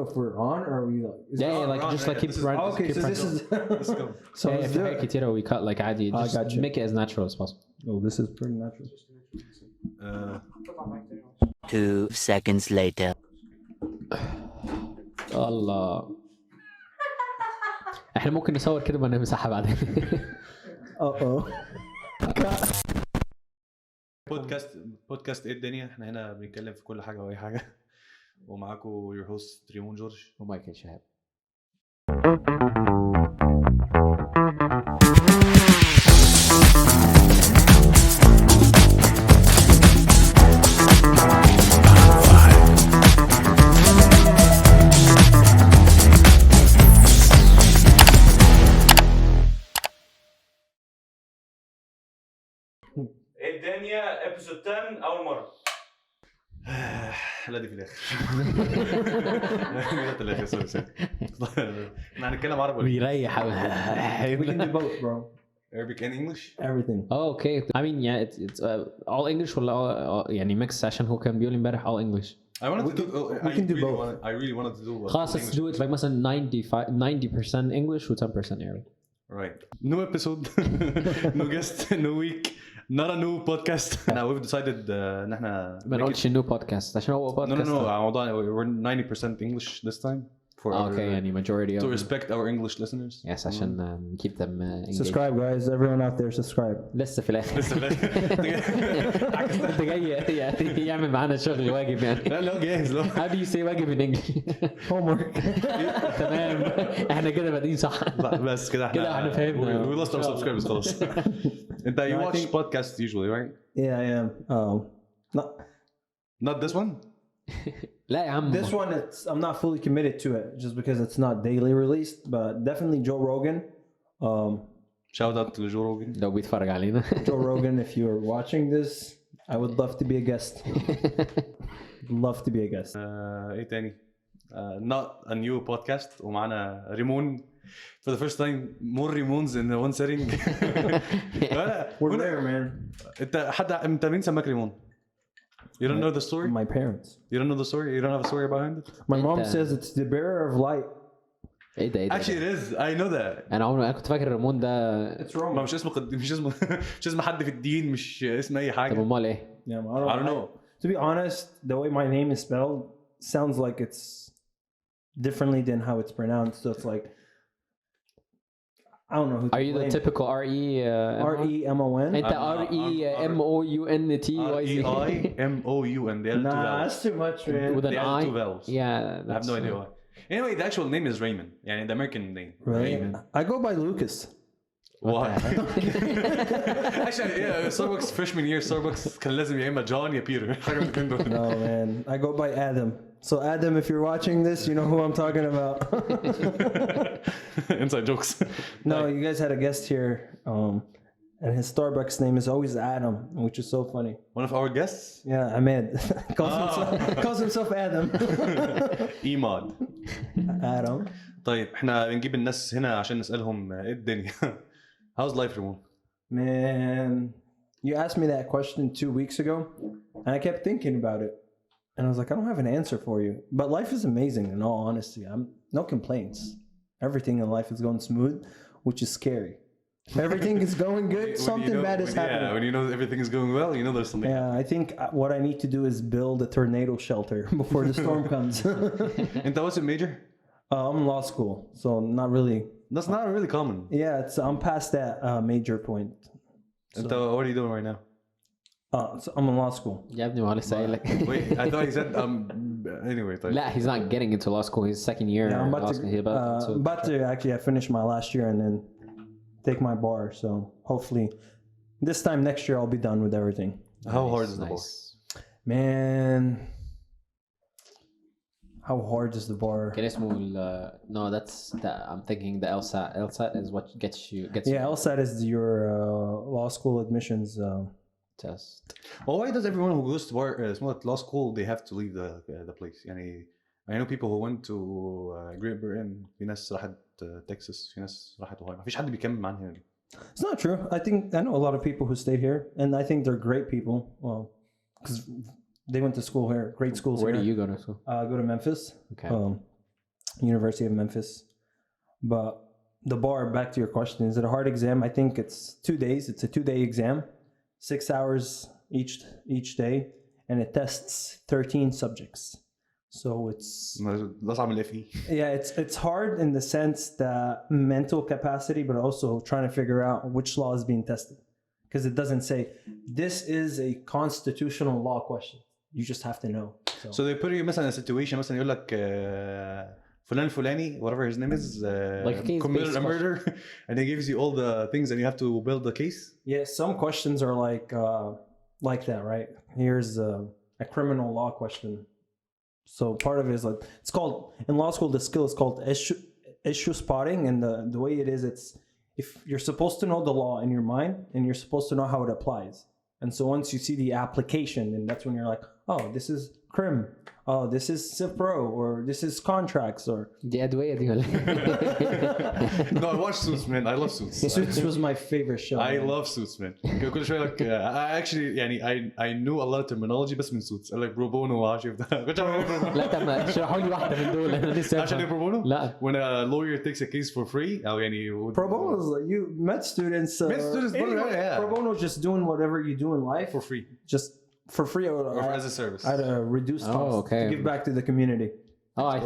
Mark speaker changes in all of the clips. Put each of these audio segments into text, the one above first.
Speaker 1: know if we're on or are we like...
Speaker 2: like just like keep running.
Speaker 1: Okay, so this is...
Speaker 3: Let's go.
Speaker 1: So
Speaker 2: if you حاجات كتيرة we cut like عادي. Just make it as natural as possible.
Speaker 1: Oh, this is pretty natural.
Speaker 4: 2 seconds later.
Speaker 2: الله. احنا ممكن نصور كده ونمسحها بعدين.
Speaker 3: بودكاست ايه الدنيا. احنا هنا بنتكلم في كل حاجه واي حاجه. ومعاكم your host ريمون جورج
Speaker 2: ومايكل شهاب.
Speaker 5: الدنيا ابيسود 10 اول مره.
Speaker 3: لا دي في الاخر. في الاخر سوري. احنا هنتكلم عربي
Speaker 2: بيريح.
Speaker 1: We can do both, bro.
Speaker 3: Arabic and English.
Speaker 1: Everything.
Speaker 2: Oh, okay. I mean, yeah, it's all English ولا يعني mix عشان هو كان بيقول امبارح all English.
Speaker 3: I wanted to do.
Speaker 1: We can do both.
Speaker 3: I really wanted to do.
Speaker 2: خلاص, let's do it like مثلا 90% English و 10% Arabic.
Speaker 3: Right. No episode. No guest. No week. Not a new podcast. Now we've decided ان احنا
Speaker 2: ما نقولش new podcast عشان هو podcast.
Speaker 3: No. We're 90% English this time. For
Speaker 2: okay, يعني majority
Speaker 3: to
Speaker 2: of
Speaker 3: respect our English listeners.
Speaker 2: Yes, عشان keep them engaged.
Speaker 1: Subscribe, guys. Everyone out there, subscribe.
Speaker 2: لسه في الاخر. انت جاي يعمل معانا شغل واجب يعني.
Speaker 3: لا جاهز.
Speaker 2: How do you say واجب in English?
Speaker 1: Homework.
Speaker 2: تمام. احنا كده بادئين صح.
Speaker 3: بس كده
Speaker 2: احنا فهمنا.
Speaker 3: We lost our subscribers خلاص. انت you watch podcasts usually, right?
Speaker 1: Yeah, I am.
Speaker 3: Not this one?
Speaker 2: لا يا عم.
Speaker 1: This one, I'm not fully committed to it just because it's not daily released, but definitely Joe Rogan.
Speaker 3: Shout out to Joe Rogan.
Speaker 2: لو بيتفرج علينا.
Speaker 1: Joe Rogan, if you're watching this, I would love to be a guest. Love to be a guest.
Speaker 3: ايه تاني؟ Not a new podcast. ومعنا ريمون. For the first time, more Remons in one setting.
Speaker 1: We're there, man.
Speaker 3: انت مين سماك ريمون؟ You don't know the story?
Speaker 1: My parents.
Speaker 3: You don't know the story? You don't have a story behind it?
Speaker 1: My mom says it's the bearer of light.
Speaker 2: ايه ده
Speaker 3: Actually it is. I know that.
Speaker 2: انا كنت فاكر ريمون ده
Speaker 1: It's wrong.
Speaker 3: ما مش اسمه حد في الدين, مش اسم اي حاجة.
Speaker 2: طب امال ايه؟
Speaker 1: Yeah, I don't know. To be honest, the way my name is spelled sounds like it's differently than how it's pronounced. So it's like I don't know who.
Speaker 2: Are you the typical
Speaker 1: R-E-M-O-N?
Speaker 2: انت R-E-M-O-U-N-T-Y-Z.
Speaker 3: R-E-I-M-O-U-N.
Speaker 1: Nah, that's too much, man.
Speaker 2: With an I?
Speaker 3: Two vowels.
Speaker 2: Yeah.
Speaker 3: I have no idea why. Anyway, the actual name is Raymond. يعني the American name.
Speaker 1: Raymond. I go by Lucas.
Speaker 3: Why? Actually, yeah, Starbucks freshman year, Starbucks كان لازم يا إما John يا Peter.
Speaker 1: No, man. I go by Adam. So Adam, if you're watching this, you know who I'm talking about.
Speaker 3: Inside jokes.
Speaker 1: No, you guys had a guest here, and his Starbucks name is always Adam, which is so funny.
Speaker 3: One of our guests?
Speaker 1: Yeah, Ahmed. calls himself Adam.
Speaker 3: Imad.
Speaker 1: Adam.
Speaker 3: طيب احنا بنجيب الناس هنا عشان نسألهم ايه الدنيا. How's life, Remon?
Speaker 1: Man, you asked me that question 2 weeks ago, and I kept thinking about it. And I was like, I don't have an answer for you. But life is amazing, in all honesty. No complaints. Everything in life is going smooth, which is scary. If everything is going good, something bad is happening.
Speaker 3: Yeah, when you know everything is going well, you know there's something.
Speaker 1: Yeah, I think what I need to do is build a tornado shelter before the storm comes.
Speaker 3: And what's your major?
Speaker 1: I'm in law school, so not really.
Speaker 3: That's not really common.
Speaker 1: Yeah, I'm past that major point.
Speaker 3: So. What are you doing right now?
Speaker 1: So I'm in law school.
Speaker 2: يا ابني ما لسه قايل لك.
Speaker 3: Wait, I thought he said anyway. طيب.
Speaker 2: لا, he's not getting into law school. He's second year.
Speaker 1: Yeah, I'm about to actually. I finished my last year and then take my bar. So hopefully, this time next year I'll be done with everything.
Speaker 3: How hard is the bar?
Speaker 1: Man, how hard is the bar?
Speaker 2: كان اسمه no, I'm thinking the LSAT. LSAT is what gets you.
Speaker 1: Yeah, LSAT is your law school admissions
Speaker 2: test.
Speaker 3: Well, why does everyone who goes to law school they have to leave the place? يعني I know people who went to Great Britain. في ناس راحت Texas. في ناس راحت Ohio. مفيش حد بيكمل معانا هنا.
Speaker 1: It's not true. I know a lot of people who stayed here, and I think they're great people. Well, because they went to school here, great schools.
Speaker 2: Where
Speaker 1: here.
Speaker 2: do you go to school?
Speaker 1: I go to Memphis.
Speaker 2: Okay.
Speaker 1: University of Memphis. But the bar, back to your question, is it a hard exam? I think it's 2 days. It's a 2-day exam, 6 hours each day, and it tests 13 subjects. So it's
Speaker 3: ده صعب من FE.
Speaker 1: yeah, it's hard in the sense that mental capacity, but also trying to figure out which law is being tested, because it doesn't say this is a constitutional law question. You just have to know.
Speaker 3: So they put you مثلا in a situation مثلا يقول لك فلان الفلاني whatever his name is
Speaker 2: Like a case
Speaker 3: committed a
Speaker 2: based
Speaker 3: murder and he gives you all the things and you have to build the case.
Speaker 1: Yeah, some questions are like that, right? Here's a criminal law question. So part of it is like, it's called, in law school, the skill is called issue spotting, and the way it is, it's if you're supposed to know the law in your mind and you're supposed to know how it applies. And so once you see the application, then that's when you're like, oh, this is crim, oh, this is CIFRO, or this is contracts, or
Speaker 2: دي أدوية دي ولا
Speaker 3: No, I watch Suits, man. I love Suits.
Speaker 1: Suits was my favorite show.
Speaker 3: I love Suits, man. كل شوية like I actually يعني I knew a lot of terminology بس من Suits. like pro bono وعارف ده. كنت عارف
Speaker 2: لا طب ما اشرحوا لي واحدة من دول أنا لسه
Speaker 3: عشان pro bono.
Speaker 2: لا
Speaker 3: When a lawyer takes a case for free أو يعني
Speaker 1: Pro bono is like you med students.
Speaker 3: Med students, yeah.
Speaker 1: Pro bono is just doing whatever you do in life
Speaker 3: for free
Speaker 1: just for free or
Speaker 3: as a service.
Speaker 1: at a reduced cost
Speaker 2: okay.
Speaker 1: to give back to the community.
Speaker 2: Oh, I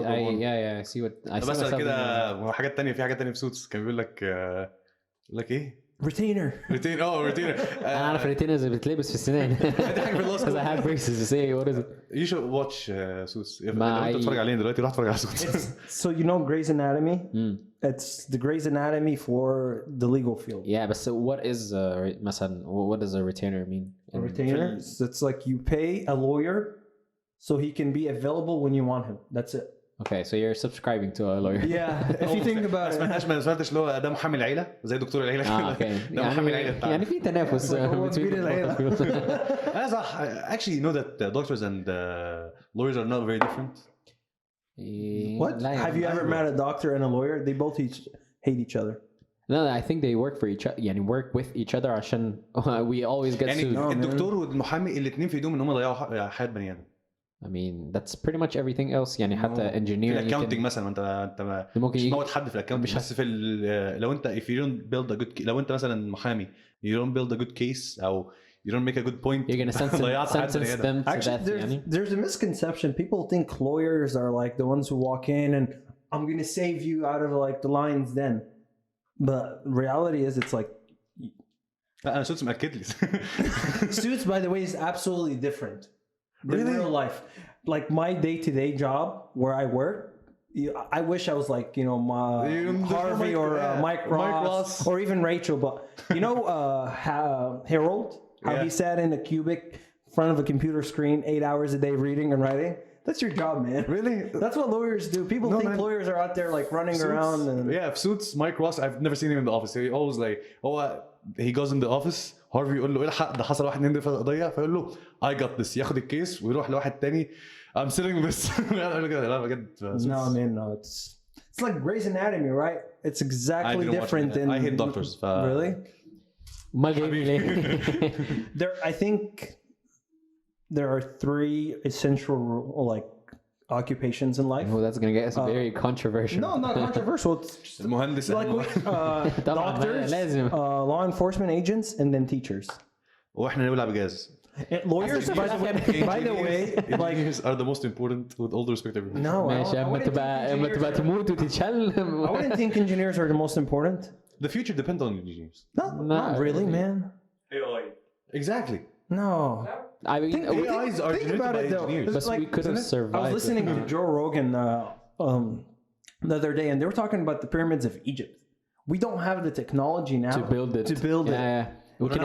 Speaker 2: see what I see.
Speaker 3: بس
Speaker 2: myself
Speaker 3: كده حاجات تانية في حاجات تانية في Suits كان بيقول لك ايه
Speaker 1: Retainer.
Speaker 3: retainer.
Speaker 2: أنا عارف الريتينرز اللي بتلبس في السنان.
Speaker 3: دي حاجة في
Speaker 2: Because I
Speaker 3: اللاست.
Speaker 2: had braces to say what is it?
Speaker 3: You should watch Suits. لو
Speaker 2: ما
Speaker 3: انت تتفرج عليه دلوقتي روح اتفرج على Suits.
Speaker 1: So you know Grey's Anatomy? It's the Grey's Anatomy for the legal field.
Speaker 2: Yeah, but so what is مثلا what does a retainer mean?
Speaker 1: A retainer, so it's like you pay a lawyer so he can be available when you want him. That's it.
Speaker 2: Okay, so you're subscribing to a lawyer.
Speaker 1: Yeah, if you think about it.
Speaker 3: ما سمعتش اللي هو ده محامي العيلة زي دكتور العيلة كده.
Speaker 2: okay.
Speaker 3: ده محامي العيلة بتاعنا.
Speaker 2: يعني في تنافس
Speaker 1: هو كبير العيلة.
Speaker 3: أنا صح. Actually, you know that doctors and lawyers are not very different.
Speaker 1: What? Have you ever met a doctor and a lawyer? They both hate each other.
Speaker 2: No, I think they work for each other. يعني work with each other عشان we always get
Speaker 3: يعني
Speaker 2: sued.
Speaker 3: الدكتور والمحامي الاثنين في ايدهم ان هم يضيعوا حياة بني آدم.
Speaker 2: I mean that's pretty much everything else. يعني حتى
Speaker 3: في
Speaker 2: engineer
Speaker 3: الاكاونتنج مثلا انت
Speaker 2: ممكن
Speaker 3: مش موت حد في الاكاونتنج بس في لو انت if you don't build a good لو انت مثلا محامي you don't build a good case او you don't make a good point
Speaker 2: you're gonna sentence them to
Speaker 1: Actually,
Speaker 2: death.
Speaker 1: there's a misconception. People think lawyers are like the ones who walk in and I'm gonna save you out of like the lion's den. But reality is it's like
Speaker 3: لا انا صوتي مأكد لي.
Speaker 1: Suits, by the way, is absolutely different than
Speaker 3: Really?
Speaker 1: real life. Like my day-to-day job where I work, I wish I was like, you know, Harvey or Mike Ross or even Rachel. But you know, Harold, how he sat in a cubic in front of a computer screen 8 hours a day reading and writing. That's your job, man.
Speaker 3: Really?
Speaker 1: That's what lawyers do. People think lawyers are out there like running around. And...
Speaker 3: Yeah, Suits, Mike Ross, I've never seen him in the office. He always like, he goes in the office, Harvey يقول له الحق ده حصل 1 2 في القضية فيقول له I got this ياخد الكيس ويروح لواحد تاني I'm selling this. لا بجد.
Speaker 1: No, man, no. It's like Grey's Anatomy, right? It's exactly different than...
Speaker 3: I hate doctors.
Speaker 1: Really?
Speaker 2: ما جايبني ليه؟
Speaker 1: I think there are 3 essential like occupations in life.
Speaker 2: Oh, that's gonna get us very controversial.
Speaker 1: No, not controversial. It's just
Speaker 3: المهندس
Speaker 1: like doctors,
Speaker 2: لازم.
Speaker 1: law enforcement agents, and then teachers.
Speaker 3: واحنا نولع بجاز.
Speaker 1: Lawyers, by the way, like
Speaker 3: engineers are the most important with all the respect everyone.
Speaker 1: no,
Speaker 2: ماشي اما تبقى تموت وتتشل.
Speaker 1: I wouldn't think engineers are the most important.
Speaker 3: The future depends on engineers.
Speaker 1: Not really, man.
Speaker 5: AI.
Speaker 3: Exactly.
Speaker 1: No.
Speaker 2: I mean,
Speaker 3: AIs are
Speaker 1: think
Speaker 3: generated
Speaker 1: about
Speaker 3: by
Speaker 1: it though.
Speaker 3: engineers.
Speaker 1: It's
Speaker 2: but we could have
Speaker 1: I
Speaker 2: survived.
Speaker 1: was listening to Joe Rogan the other day, and they were talking about the pyramids of Egypt. We don't have the technology now
Speaker 2: to build it.
Speaker 1: Yeah.
Speaker 2: We can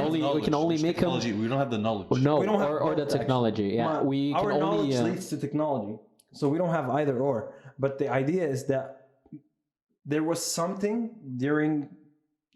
Speaker 2: only make them.
Speaker 3: We don't have the knowledge.
Speaker 2: No,
Speaker 1: We don't have
Speaker 2: or the
Speaker 1: both,
Speaker 2: technology. Yeah, we
Speaker 1: our
Speaker 2: can
Speaker 1: knowledge
Speaker 2: only.
Speaker 1: leads to technology, so we don't have either or. But the idea is that there was something during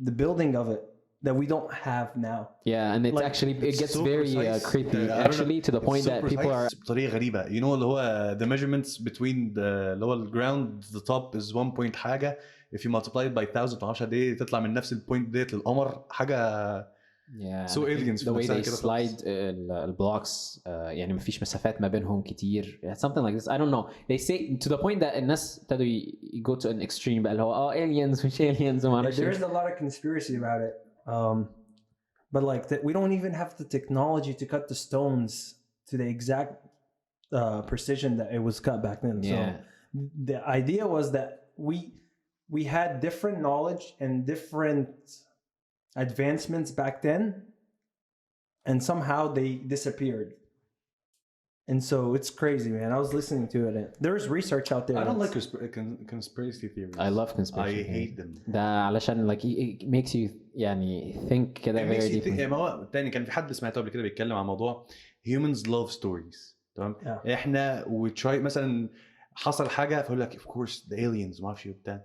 Speaker 1: the building of it that we don't have now.
Speaker 2: Yeah, and it's
Speaker 1: Like,
Speaker 2: actually it gets
Speaker 3: so
Speaker 2: very
Speaker 3: precise.
Speaker 2: creepy actually to the point that people are.
Speaker 3: بطريقة غريبة. You know اللي هو the measurements between the اللي هو ground the top is 1 point حاجة. If you multiply it by 1000 ما اعرفش قد ايه تطلع من نفس البوينت ديت للقمر حاجة
Speaker 2: Yeah.
Speaker 3: So aliens
Speaker 2: the way
Speaker 3: نفسها
Speaker 2: they
Speaker 3: كده
Speaker 2: slide الblocks يعني مفيش مسافات ما بينهم كتير. Something like this. I don't know. They say to the point that الناس ابتدوا go to an extreme بقى اللي هو aliens مش aliens وما اعرفش.
Speaker 1: There's a lot of conspiracy about it. But like that, we don't even have the technology to cut the stones to the exact precision that it was cut back then.
Speaker 2: Yeah.
Speaker 1: So the idea was that we had different knowledge and different advancements back then, and somehow they disappeared. And so it's crazy, man. I was listening to it. And there's research out there.
Speaker 3: I don't like conspiracy theories.
Speaker 2: I love conspiracy
Speaker 3: I hate them.
Speaker 2: ده علشان like it makes you يعني think كده very deeply.
Speaker 3: يعني ما هو تاني كان في حد سمعته قبل كده بيتكلم عن موضوع humans love stories. تمام. احنا we try مثلا حصل حاجه فيقول لك of course the aliens ما اعرفش بتاع.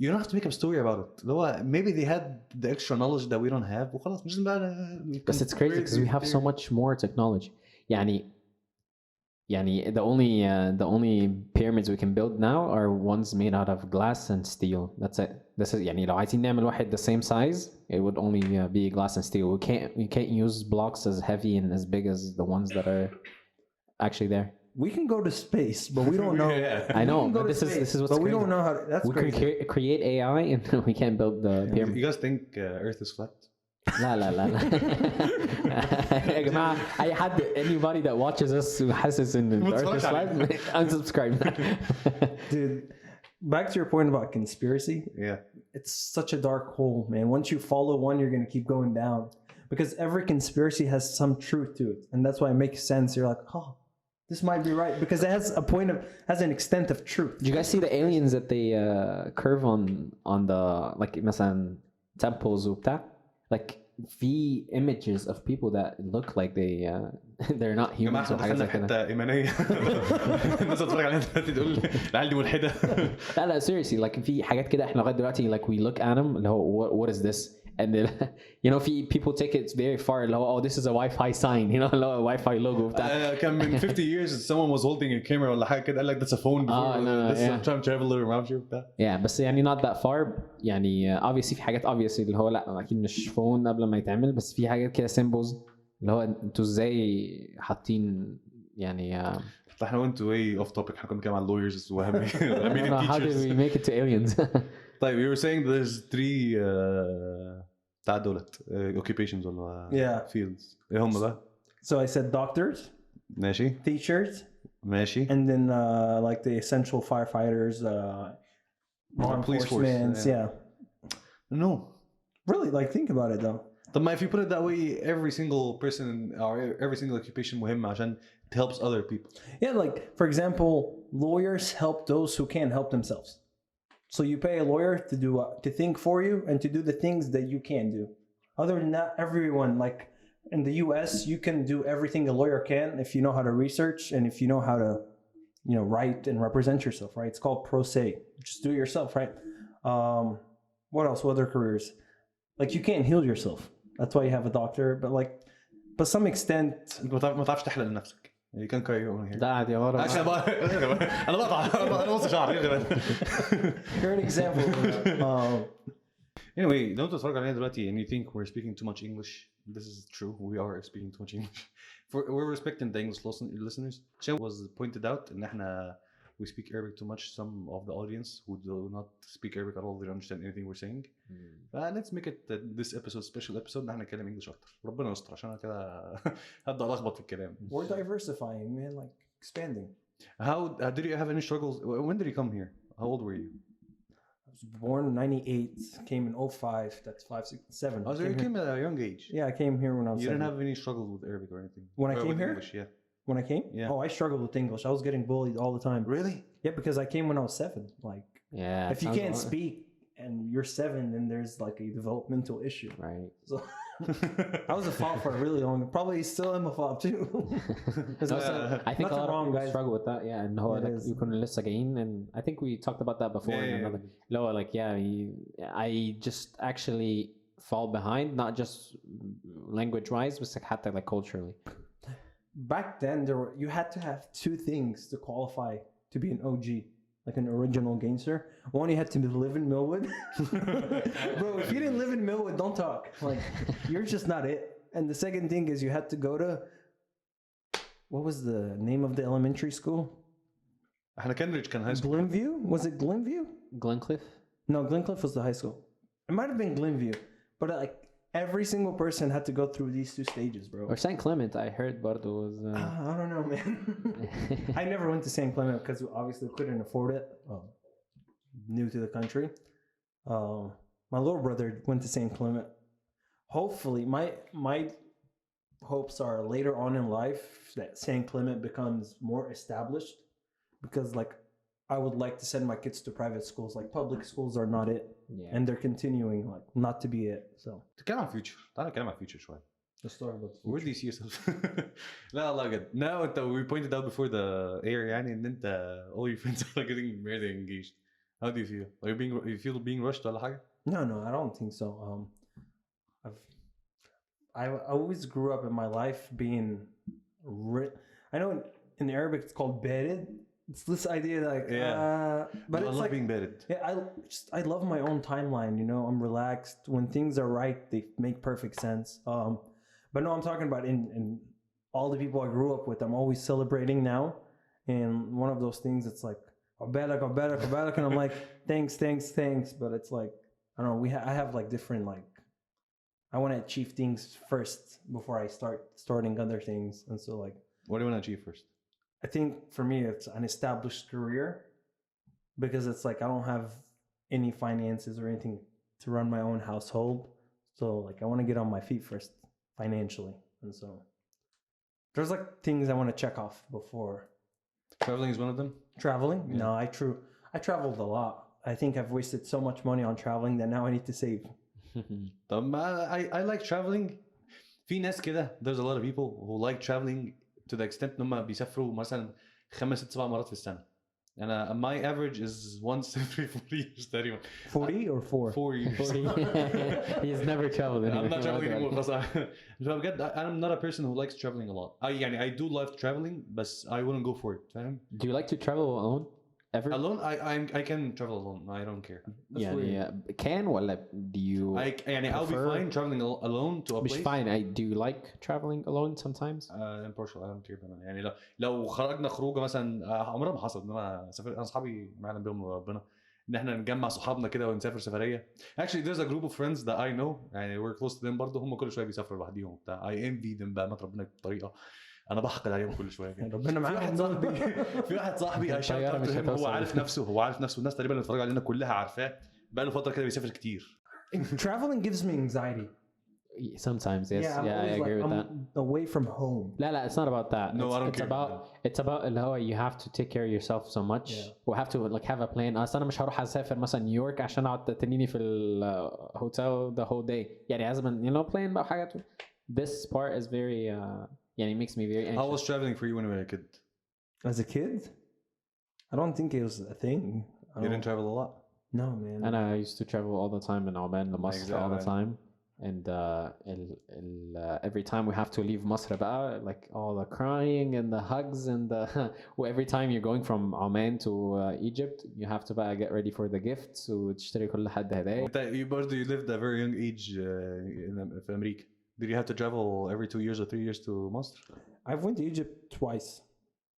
Speaker 3: You don't have to make up a story about it. اللي هو maybe they had the extra knowledge that we don't have وخلاص مش بقى.
Speaker 2: But it's crazy because we have so much more technology. يعني the only pyramids we can build now are ones made out of glass and steel. That's it. This is يعني لو عايزين نعمل واحد the same size, it would only be glass and steel. We can't use blocks as heavy and as big as the ones that are actually there.
Speaker 1: We can go to space, but we don't know.
Speaker 2: I know, but this is what's
Speaker 1: but
Speaker 2: crazy.
Speaker 1: we don't know how. That's
Speaker 2: we
Speaker 1: crazy.
Speaker 2: can create AI and we can't build the pyramid.
Speaker 3: You guys think Earth is flat?
Speaker 2: لا يا جماعة أي حد anybody that watches us وحاسس إن the earth is flat unsubscribe.
Speaker 1: Dude, back to your point about conspiracy.
Speaker 3: Yeah.
Speaker 1: It's such a dark hole, man. Once you follow one, you're going to keep going down because every conspiracy has some truth to it. And that's why it makes sense. You're like, oh, this might be right because it has an extent of truth.
Speaker 2: Did you guys see the aliens that they curve on the like مثلا temples وبتاع? Like في images of people that look like they're not humans.
Speaker 3: دخلنا في حته ايمانيه الناس بتتفرج عليها دلوقتي تقول العيال دي ملحده. لا
Speaker 2: seriously like في حاجات كده احنا لغايه دلوقتي like we look at them اللي هو what is this and then you know في people take it very far اللي هو oh this is a Wi-Fi sign you know اللي هو Wi-Fi logo بتاع.
Speaker 3: كان من 50 years someone was holding a camera ولا حاجه كده قال لك that's a phone before this time traveler ما اعرفش بتاع.
Speaker 2: yeah بس يعني not that far يعني obviously في حاجات obviously اللي هو لا اكيد مش فون قبل ما يتعمل بس في حاجات كده symbols اللي هو انتوا ازاي حاطين يعني
Speaker 3: احنا went way off topic. احنا كنا بنتكلم عن lawyers وهمي
Speaker 2: how did we make it to aliens.
Speaker 3: طيب you were saying there's 3 بتاع دولت occupations ولا fields ايه هم بقى؟
Speaker 1: So I said doctors,
Speaker 3: ماشي,
Speaker 1: teachers,
Speaker 3: ماشي,
Speaker 1: and then like the essential firefighters, law
Speaker 3: police force.
Speaker 1: enforcement. Yeah.
Speaker 3: No.
Speaker 1: Really, like think about it though.
Speaker 3: طب ما if you put it that way every single person or every single occupation مهم عشان it helps other people.
Speaker 1: Yeah, like for example, lawyers help those who can't help themselves. So you pay a lawyer to do to think for you and to do the things that you can't do. Other than that, everyone like in the US, you can do everything a lawyer can if you know how to research and if you know how to, you know, write and represent yourself. Right? It's called pro se. Just do it yourself, right? What else? What other careers? Like you can't heal yourself. That's why you have a doctor. But some extent.
Speaker 3: ما تعرفش تحلق لنفسك. You can carry on here.
Speaker 2: ده عادي ورا.
Speaker 3: أنا بقطع شعري.
Speaker 1: You're an example.
Speaker 3: Anyway, don't تتفرج علينا دلوقتي and you think we're speaking too much English. This is true. We are speaking too much English. We're respecting the English listeners. It was pointed out إن احنا we speak Arabic too much. Some of the audience who do not speak Arabic at all, they don't understand anything we're saying. Let's make it this episode special episode. نحن نتكلم English أكتر. ربنا يستر عشان أنا كده هبدأ ألخبط في الكلام.
Speaker 1: We're diversifying, man, like expanding.
Speaker 3: How did you have any struggles? When did you come here? How old were you?
Speaker 1: I was born in 98, came in 05, that's 5, 6, 7.
Speaker 3: Oh, so you came at a young age.
Speaker 1: Yeah, I came here when I was 7.
Speaker 3: You didn't have any struggles with Arabic or anything?
Speaker 1: When I came here?
Speaker 3: English, yeah.
Speaker 1: When I came?
Speaker 3: Yeah.
Speaker 1: Oh, I struggled with English. I was getting bullied all the time.
Speaker 3: Really?
Speaker 1: Yeah, because I came when I was 7. Like,
Speaker 2: yeah,
Speaker 1: if you can't speak and you're 7, then there's like a developmental issue.
Speaker 2: Right.
Speaker 1: So I was a fob for a really long. Probably still am a fob too.
Speaker 2: I think a lot of
Speaker 1: wrong,
Speaker 2: people
Speaker 1: guys.
Speaker 2: struggle with that. Yeah, and how like you can لسه جايين, and I think we talked about that before.
Speaker 3: Yeah,
Speaker 2: another, like I just actually fall behind, not just language wise, but like culturally.
Speaker 1: Back then, you had to have 2 things to qualify to be an OG. like an original gangster. One, you had to live in Millwood. Bro, if you didn't live in Millwood, don't talk. Like, you're just not it. And the second thing is you had to go to, what was the name of the elementary school?
Speaker 3: احنا كانريدج كان هاي سكول.
Speaker 1: Glenview? Was it Glenview?
Speaker 2: Glencliff.
Speaker 1: No, Glencliff was the high school. It might have been Glenview, but like every single person had to go through these two stages, bro.
Speaker 2: Or St. Clement, I heard برضو was
Speaker 1: I don't know, man. I never went to St. Clement because we obviously couldn't afford it. New to the country. My little brother went to St. Clement. Hopefully, my hopes are later on in life that St. Clement becomes more established, because like I would like to send my kids to private schools. Like public schools are not it,
Speaker 2: yeah.
Speaker 1: and they're continuing like not to be it. So
Speaker 3: تتكلم عن future. تعال نتكلم عن future شوية.
Speaker 1: let's start about the
Speaker 3: Where do you see yourself? لا والله جد. Now انت we pointed out before the air يعني ان انت all your friends are getting married and engaged. How do you feel? Are you feel being rushed ولا حاجة?
Speaker 1: No, I don't think so. I always grew up in my life being I know in Arabic it's called bedded. It's this idea that like, but
Speaker 3: I
Speaker 1: it's
Speaker 3: love
Speaker 1: like
Speaker 3: being bedded.
Speaker 1: yeah, I love my own timeline. You know, I'm relaxed when things are right. They make perfect sense. But no, I'm talking about in all the people I grew up with. I'm always celebrating now, and one of those things. It's like Abalak, and I'm like thanks. But it's like I don't know. I have like different like. I want to achieve things first before I starting other things, and so like.
Speaker 3: What do you want to achieve first?
Speaker 1: I think for me it's an established career, because it's like I don't have any finances or anything to run my own household. So like I want to get on my feet first financially, and so there's like things I want to check off before.
Speaker 3: Traveling is one of them.
Speaker 1: Traveling?
Speaker 3: Yeah.
Speaker 1: No, I traveled a lot. I think I've wasted so much money on traveling that now I need to save.
Speaker 3: طب I like traveling. في ناس كده there's a lot of people who like traveling to the extent ان هم بيسافروا مثلا 5-6-7 مرات في السنة. أنا my average is once every 4 years تقريبا.
Speaker 1: 40 or 4?
Speaker 3: 4 years.
Speaker 2: He's never traveled
Speaker 3: I'm not
Speaker 2: anywhere.
Speaker 3: traveling anymore خلاص. بجد I'm not a person who likes traveling a lot. I do love traveling but I wouldn't go for it. فاهم؟
Speaker 2: Do you like to travel alone? Ever?
Speaker 3: Alone I can travel alone. I don't care.
Speaker 2: يعني can ولا do you
Speaker 3: يعني I'll be
Speaker 2: prefer-
Speaker 3: fine traveling alone to a
Speaker 2: مش
Speaker 3: place.
Speaker 2: fine. Do you like traveling alone sometimes?
Speaker 3: Impartial. I don't care بأمانة. يعني لو خرجنا خروجه مثلا عمرها ما حصلت ان انا سافر انا اصحابي ما يعلم بهم ربنا ان احنا نجمع صحابنا كده ونسافر سفريه. Actually there's a group of friends that I know يعني we're close to them برضه هم كل شويه بيسافروا لوحديهم بتاع. I envy them بقى ما ربنا بطريقه انا بحقد عليهم كل شويه كده.
Speaker 1: ربنا معاهم.
Speaker 3: في واحد صاحبي I shout out to him هو عارف نفسه الناس تقريبا اللي اتفرجوا علينا كلها عارفاه بقى له فتره كده بيسافر كتير.
Speaker 1: Traveling gives me anxiety.
Speaker 2: Sometimes, yes.
Speaker 1: I'm
Speaker 2: Yeah, I
Speaker 1: always
Speaker 2: agree
Speaker 1: like,
Speaker 2: with that.
Speaker 1: I'm away from home.
Speaker 2: لا, it's not about that.
Speaker 3: No, I don't
Speaker 2: it's
Speaker 3: care.
Speaker 2: it's about اللي هو you have to take care of yourself so much. We have to like have a plan. أصل أنا مش هروح أسافر مثلا نيويورك عشان أقعد تنيني في الهوتيل the whole day. يعني لازم plan بقى حاجات. This part is very يعني makes me very anxious.
Speaker 3: How was traveling for you when you were a kid?
Speaker 1: As a kid, I don't think it was a thing.
Speaker 3: You didn't travel a lot?
Speaker 1: No, man.
Speaker 2: And I used to travel all the time in Oman, Masr all the time. And every time we have to leave Masr بقى, like all the crying and the hugs and the every time you're going from Oman to Egypt, you have to بقى get ready for the gifts وتشتري كل حد هدايا.
Speaker 3: You برضه you lived at a very young age في أمريكا. Did you have to travel every 2 years or 3 years to Masr?
Speaker 1: I've went to Egypt twice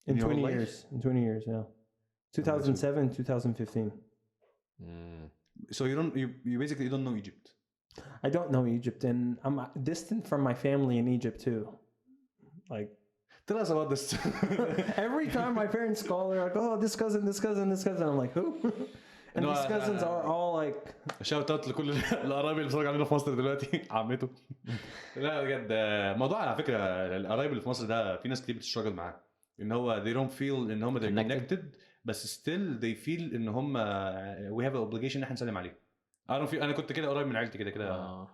Speaker 1: in
Speaker 3: your
Speaker 1: 20
Speaker 3: whole life?
Speaker 1: years. In 20 years, yeah. 2007, 2015.
Speaker 3: So you basically don't know Egypt.
Speaker 1: I don't know Egypt, and I'm distant from my family in Egypt too. Like,
Speaker 3: Tell us about this.
Speaker 1: every time my parents call, they're like, "Oh, this cousin." I'm like, "Who?" And
Speaker 3: No,
Speaker 1: these cousins are all like,
Speaker 3: shout out لكل القرايب اللي بيتفرجوا علينا في مصر دلوقتي عمته. لا بجد موضوع على فكره القرايب اللي في مصر ده في ناس كتير بتشتغل معاه ان هو they don't feel ان هم they're connected بس still they feel ان هم we have an obligation ان احنا نسلم عليهم. انا كنت كده قريب من عيلتي كده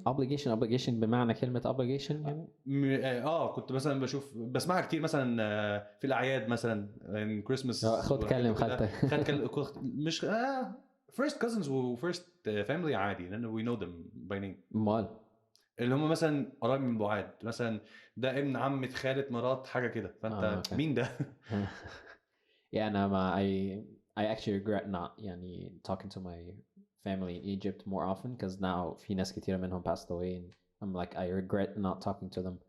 Speaker 2: obligation بمعنى كلمة obligation يعني
Speaker 3: كنت مثلا بسمعها كتير مثلا في الاعياد مثلا in Christmas
Speaker 2: خد كلم خالتك
Speaker 3: مش first cousins و first family عادي لان we know them by name
Speaker 2: مال
Speaker 3: اللي هم مثلا قرايب من بعاد مثلا ده ابن عمة خالة مرات حاجة كده فانت مين ده
Speaker 2: يعني أنا I actually regret not يعني talking to my family in Egypt more often because now في ناس كتيرة منهم passed away and I'm like I regret not talking to them.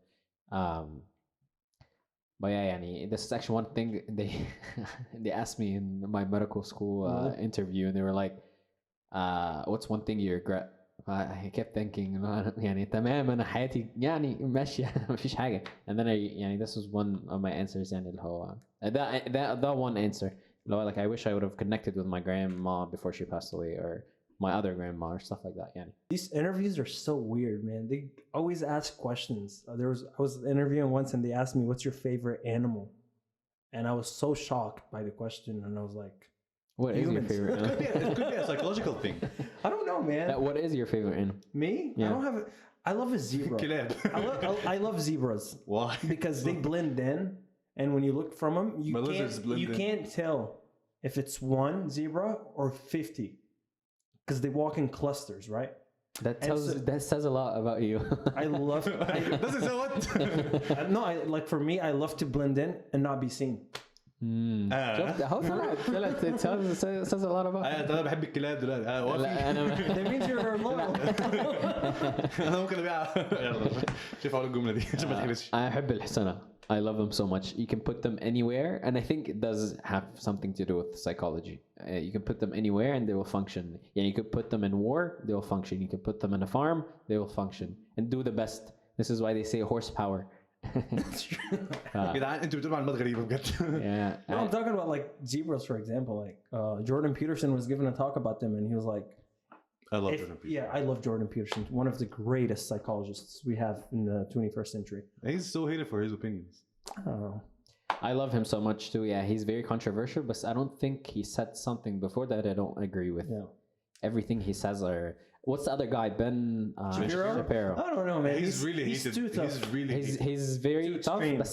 Speaker 2: But yeah, يعني this is actually one thing they asked me in my medical school interview and they were like, what's one thing you regret? I kept thinking يعني تمام أنا حياتي يعني ماشية مفيش حاجة. And then يعني this was one of my answers يعني اللي هو that one answer اللي هو like I wish I would have connected with my grandma before she passed away or my other grandma or stuff like that يعني.
Speaker 1: These interviews are so weird, man. They always ask questions. I was interviewing once and they asked me, what's your favorite animal? And I was so shocked by the question and I was like,
Speaker 2: what is your favorite animal?
Speaker 3: It could be a psychological thing.
Speaker 1: I don't know, man.
Speaker 2: What is your favorite animal?
Speaker 1: Me?
Speaker 2: Yeah.
Speaker 1: I don't have I love a zebra. I love zebras.
Speaker 3: Why?
Speaker 1: Because they blend in and when you look from them, you can't tell if it's one zebra or 50. Because they walk in clusters, right?
Speaker 2: That says a lot about you.
Speaker 1: I love.
Speaker 3: Does it say what?
Speaker 1: No, like for me, I love to blend in and not be seen.
Speaker 2: How طلعت it says a lot about.
Speaker 3: أنا بحب الكلاب دلوقتي.
Speaker 1: That means you're loyal.
Speaker 3: أنا ممكن أبيع. شوف أقول الجملة دي عشان ما تحبسش.
Speaker 2: I أحب الحسنة. I love them so much. You can put them anywhere, and I think it does have something to do with psychology. You can put them anywhere, and they will function. Yeah, you could put them in war, they will function. You can put them in a farm, they will function and do the best. This is why they say horsepower.
Speaker 1: That's true.
Speaker 3: جدعان انتوا بتقولوا معلومات غريبة بجد.
Speaker 2: Yeah.
Speaker 1: No, I'm talking about like zebras, for example. Like Jordan Peterson was given a talk about them, and he was like,
Speaker 3: I love Jordan Peterson.
Speaker 1: Yeah, I love Jordan Peterson. One of the greatest psychologists we have in the 21st century.
Speaker 3: He's so hated for his opinions.
Speaker 1: I don't know.
Speaker 2: I love him so much too. Yeah, he's very controversial, but I don't think he said something before that I don't agree with.
Speaker 1: Yeah.
Speaker 2: Everything he says are. What's the other guy? Ben Shapiro.
Speaker 1: I don't know, man.
Speaker 3: He's really hated.
Speaker 1: too tough.
Speaker 2: He's very tough, but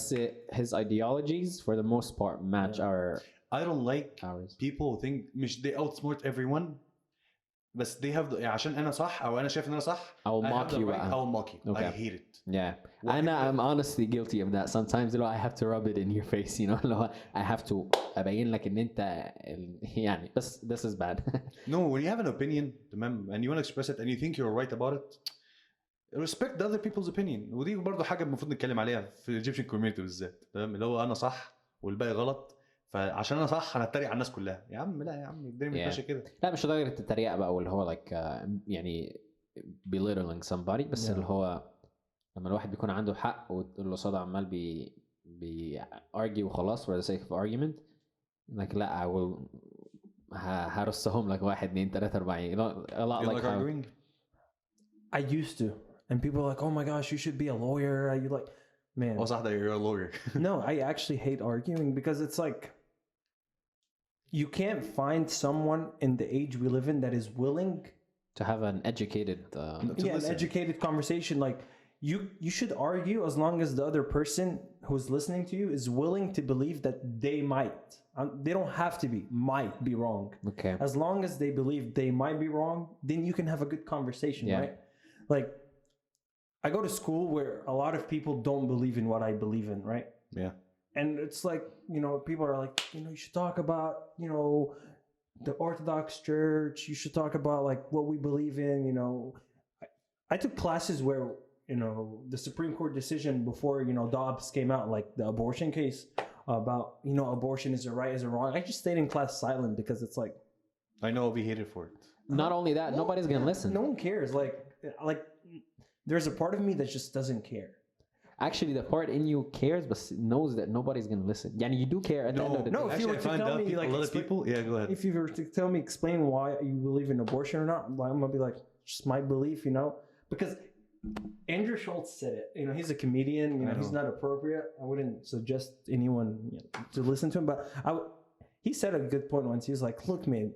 Speaker 2: his ideologies, for the most part, match our.
Speaker 3: I don't like
Speaker 2: ours.
Speaker 3: people who think مش they outsmart everyone. بس they have عشان أنا صح أو أنا شايف إن أنا صح.
Speaker 2: I will mock you.
Speaker 3: I will mock you.
Speaker 2: Okay.
Speaker 3: I hate it.
Speaker 2: Yeah, I'm honestly guilty of that. Sometimes I have to rub it in your face, you know. I have to أبين لك إن أنت يعني بس this is bad.
Speaker 3: No, when you have an opinion تمام and you want to express it and you think you're right about it, respect the other people's opinion. ودي برضه حاجة المفروض نتكلم عليها في الإيجيبشن كوميونتي بالذات تمام اللي هو أنا صح والباقي غلط. فعشان انا صح انا اتريق على الناس كلها يا عم لا يا عم الدنيا مش ماشيه كده.
Speaker 2: لا مش لدرجه التريقه بقى واللي هو like يعني belittling somebody بس اللي هو لما الواحد بيكون عنده حق واللي قصاده عمال بي argue وخلاص for the sake of argument like لا I will هرصهم لك 1 2 3 4 you know a lot like
Speaker 3: arguing.
Speaker 1: I used to and people are like oh my gosh you should be a lawyer you like man.
Speaker 3: Oh صح you're a lawyer.
Speaker 1: No, I actually hate arguing because it's like you can't find someone in the age we live in that is willing
Speaker 2: to have an educated
Speaker 1: an educated conversation. Like you should argue as long as the other person who's listening to you is willing to believe that they might they don't have to might be wrong.
Speaker 2: Okay,
Speaker 1: as long as they believe they might be wrong then you can have a good conversation. Right, like I go to school where a lot of people don't believe in what I believe in, right?
Speaker 3: Yeah.
Speaker 1: And it's like, you know, people are like, you know, you should talk about, you know, the Orthodox Church. You should talk about like what we believe in, you know. I took classes where, you know, the Supreme Court decision before, you know, Dobbs came out, like the abortion case about, you know, abortion is it right, is it wrong? I just stayed in class silent because it's like.
Speaker 3: I know I'll be hated for it.
Speaker 2: Not only that, nobody's going to listen.
Speaker 1: No one cares. Like. There's a part of me that just doesn't care.
Speaker 2: Actually, the part in you cares, but knows that nobody's gonna listen. Yeah, you do care at the end of the day.
Speaker 1: No, if you were to tell me, like,
Speaker 3: a lot of people, yeah, go ahead.
Speaker 1: If you were to tell me, explain why you believe in abortion or not, I'm gonna be like, just my belief, you know, because Andrew Schultz said it. You know, he's a comedian. You know, he's not appropriate. I wouldn't suggest anyone to listen to him, but he said a good point once. He was like, look, man.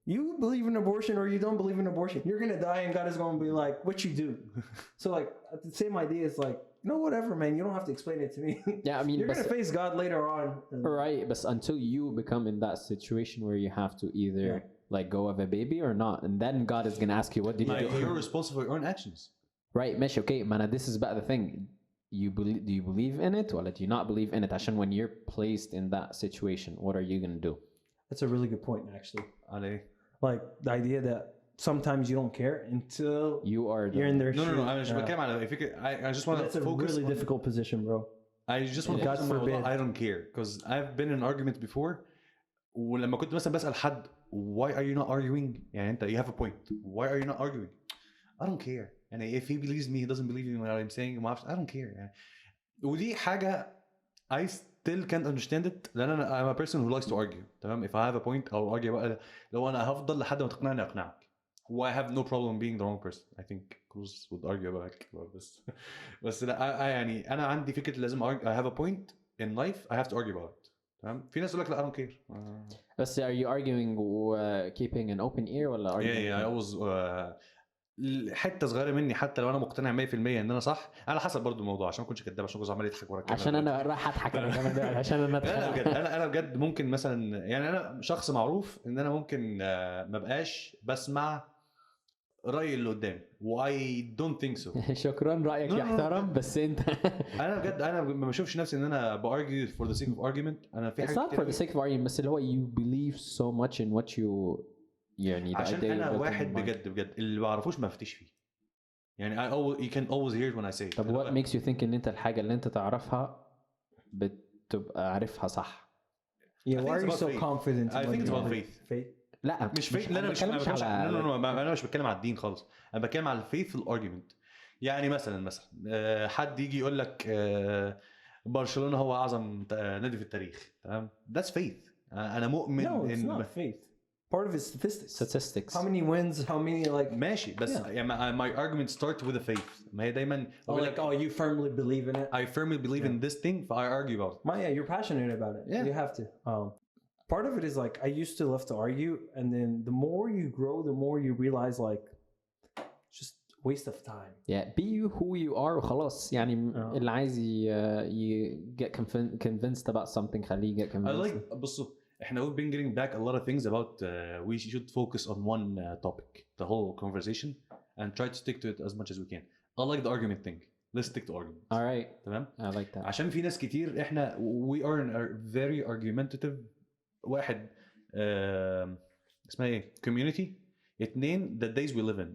Speaker 1: You believe in abortion or you don't believe in abortion. You're going to die and God is going to be like, what you do? So like the same idea is like, no, whatever, man. You don't have to explain it to me.
Speaker 2: Yeah, I mean,
Speaker 1: you're going to face God later on.
Speaker 2: Right. But until you become in that situation where you have to either like go have a baby or not. And then God is going to ask you, what did you do?
Speaker 3: You're responsible for your own actions.
Speaker 2: Right. Mesh, okay, man, this is about the thing. Do you believe in it or do you not believe in it? عشان when you're placed in that situation, what are you going to do?
Speaker 1: That's a really good point, actually.
Speaker 3: على ايه؟
Speaker 1: Like the idea that sometimes you don't care until you're in their
Speaker 3: No,
Speaker 1: shoes.
Speaker 3: انا مش بتكلم على فكرة. I just want
Speaker 1: That's
Speaker 3: to
Speaker 1: a
Speaker 3: focus
Speaker 1: really
Speaker 3: on,
Speaker 1: difficult position, bro.
Speaker 3: I just want to
Speaker 1: God
Speaker 3: focus on
Speaker 1: forbid.
Speaker 3: I don't care because I've been in argument before. ولما كنت مثلا بسأل حد why are you not arguing يعني انت you have a point why are you not arguing I don't care يعني if he believes me he doesn't believe me when I'm saying I don't care يعني ودي حاجة I still can't understand it لأن أنا I'm a person who likes to argue تمام if I have a point I'll argue بقى لو أنا هفضل لحد ما تقنعني أقنعك I have no problem being the wrong person I think Cruz would argue about this بس لا يعني أنا عندي فكرة لازم I have a point in life I have to argue about it تمام في ناس يقول لك لا I don't care
Speaker 2: بس are you arguing keeping an open ear ولا arguing
Speaker 3: I always حته صغيره مني حتى لو انا مقتنع 100% ان انا صح على حسب برضو الموضوع عشان ما اكونش كداب عشان جوز عمال يضحك ورا الكاميرا
Speaker 2: عشان انا راح اضحك انا كمان عشان انا
Speaker 3: لا بجد انا بجد ممكن مثلا يعني انا شخص معروف ان انا ممكن ما بقاش بسمع راي اللي قدامي واي دونت ثينك سو
Speaker 2: شكرا رايك يحترم بس انت
Speaker 3: انا بجد انا ما بشوفش نفسي ان انا بارجي فور ذا سيك اوف ارجيومنت انا في
Speaker 2: حاجه it's not for the sake of argument بس اللي هو you believe so much in what you يعني
Speaker 3: عشان انا واحد بجد اللي ما بعرفوش ما افتيش فيه يعني you can always hear it when I say it.
Speaker 2: طب what makes you think ان انت الحاجه اللي انت تعرفها بتبقى عارفها صح
Speaker 1: Yeah, why are you so confident?
Speaker 3: I think it's about faith.
Speaker 2: لا
Speaker 3: مش faith انا مش بتكلم على الدين خالص انا بتكلم على الفيث في الارجيومنت يعني مثلا حد يجي يقول لك برشلونه هو اعظم نادي في التاريخ تمام that's faith انا مؤمن
Speaker 1: No, it's not faith. Part of it is
Speaker 2: statistics.
Speaker 1: How many wins? How many like?
Speaker 3: ماشي بس يعني my argument starts with a faith. ما هي دايما
Speaker 1: like you firmly believe in it.
Speaker 3: I firmly believe in this thing, so I argue about it.
Speaker 1: Yeah, you're passionate about it.
Speaker 3: Yeah.
Speaker 1: You have to. Part of it is like I used to love to argue, and then the more you grow, the more you realize like just waste of time.
Speaker 2: Yeah, be who you are وخلاص يعني اللي عايز get convinced about something خليه get convinced.
Speaker 3: I like بصوا احنا we've been getting back a lot of things about we should focus on one topic the whole conversation and try to stick to it as much as we can. I like the argument thing. Let's stick to arguments.
Speaker 2: All right.
Speaker 3: تمام.
Speaker 2: I like that.
Speaker 3: عشان في ناس كتير احنا we are in a very argumentative واحد اسمها ايه community اتنين the days we live in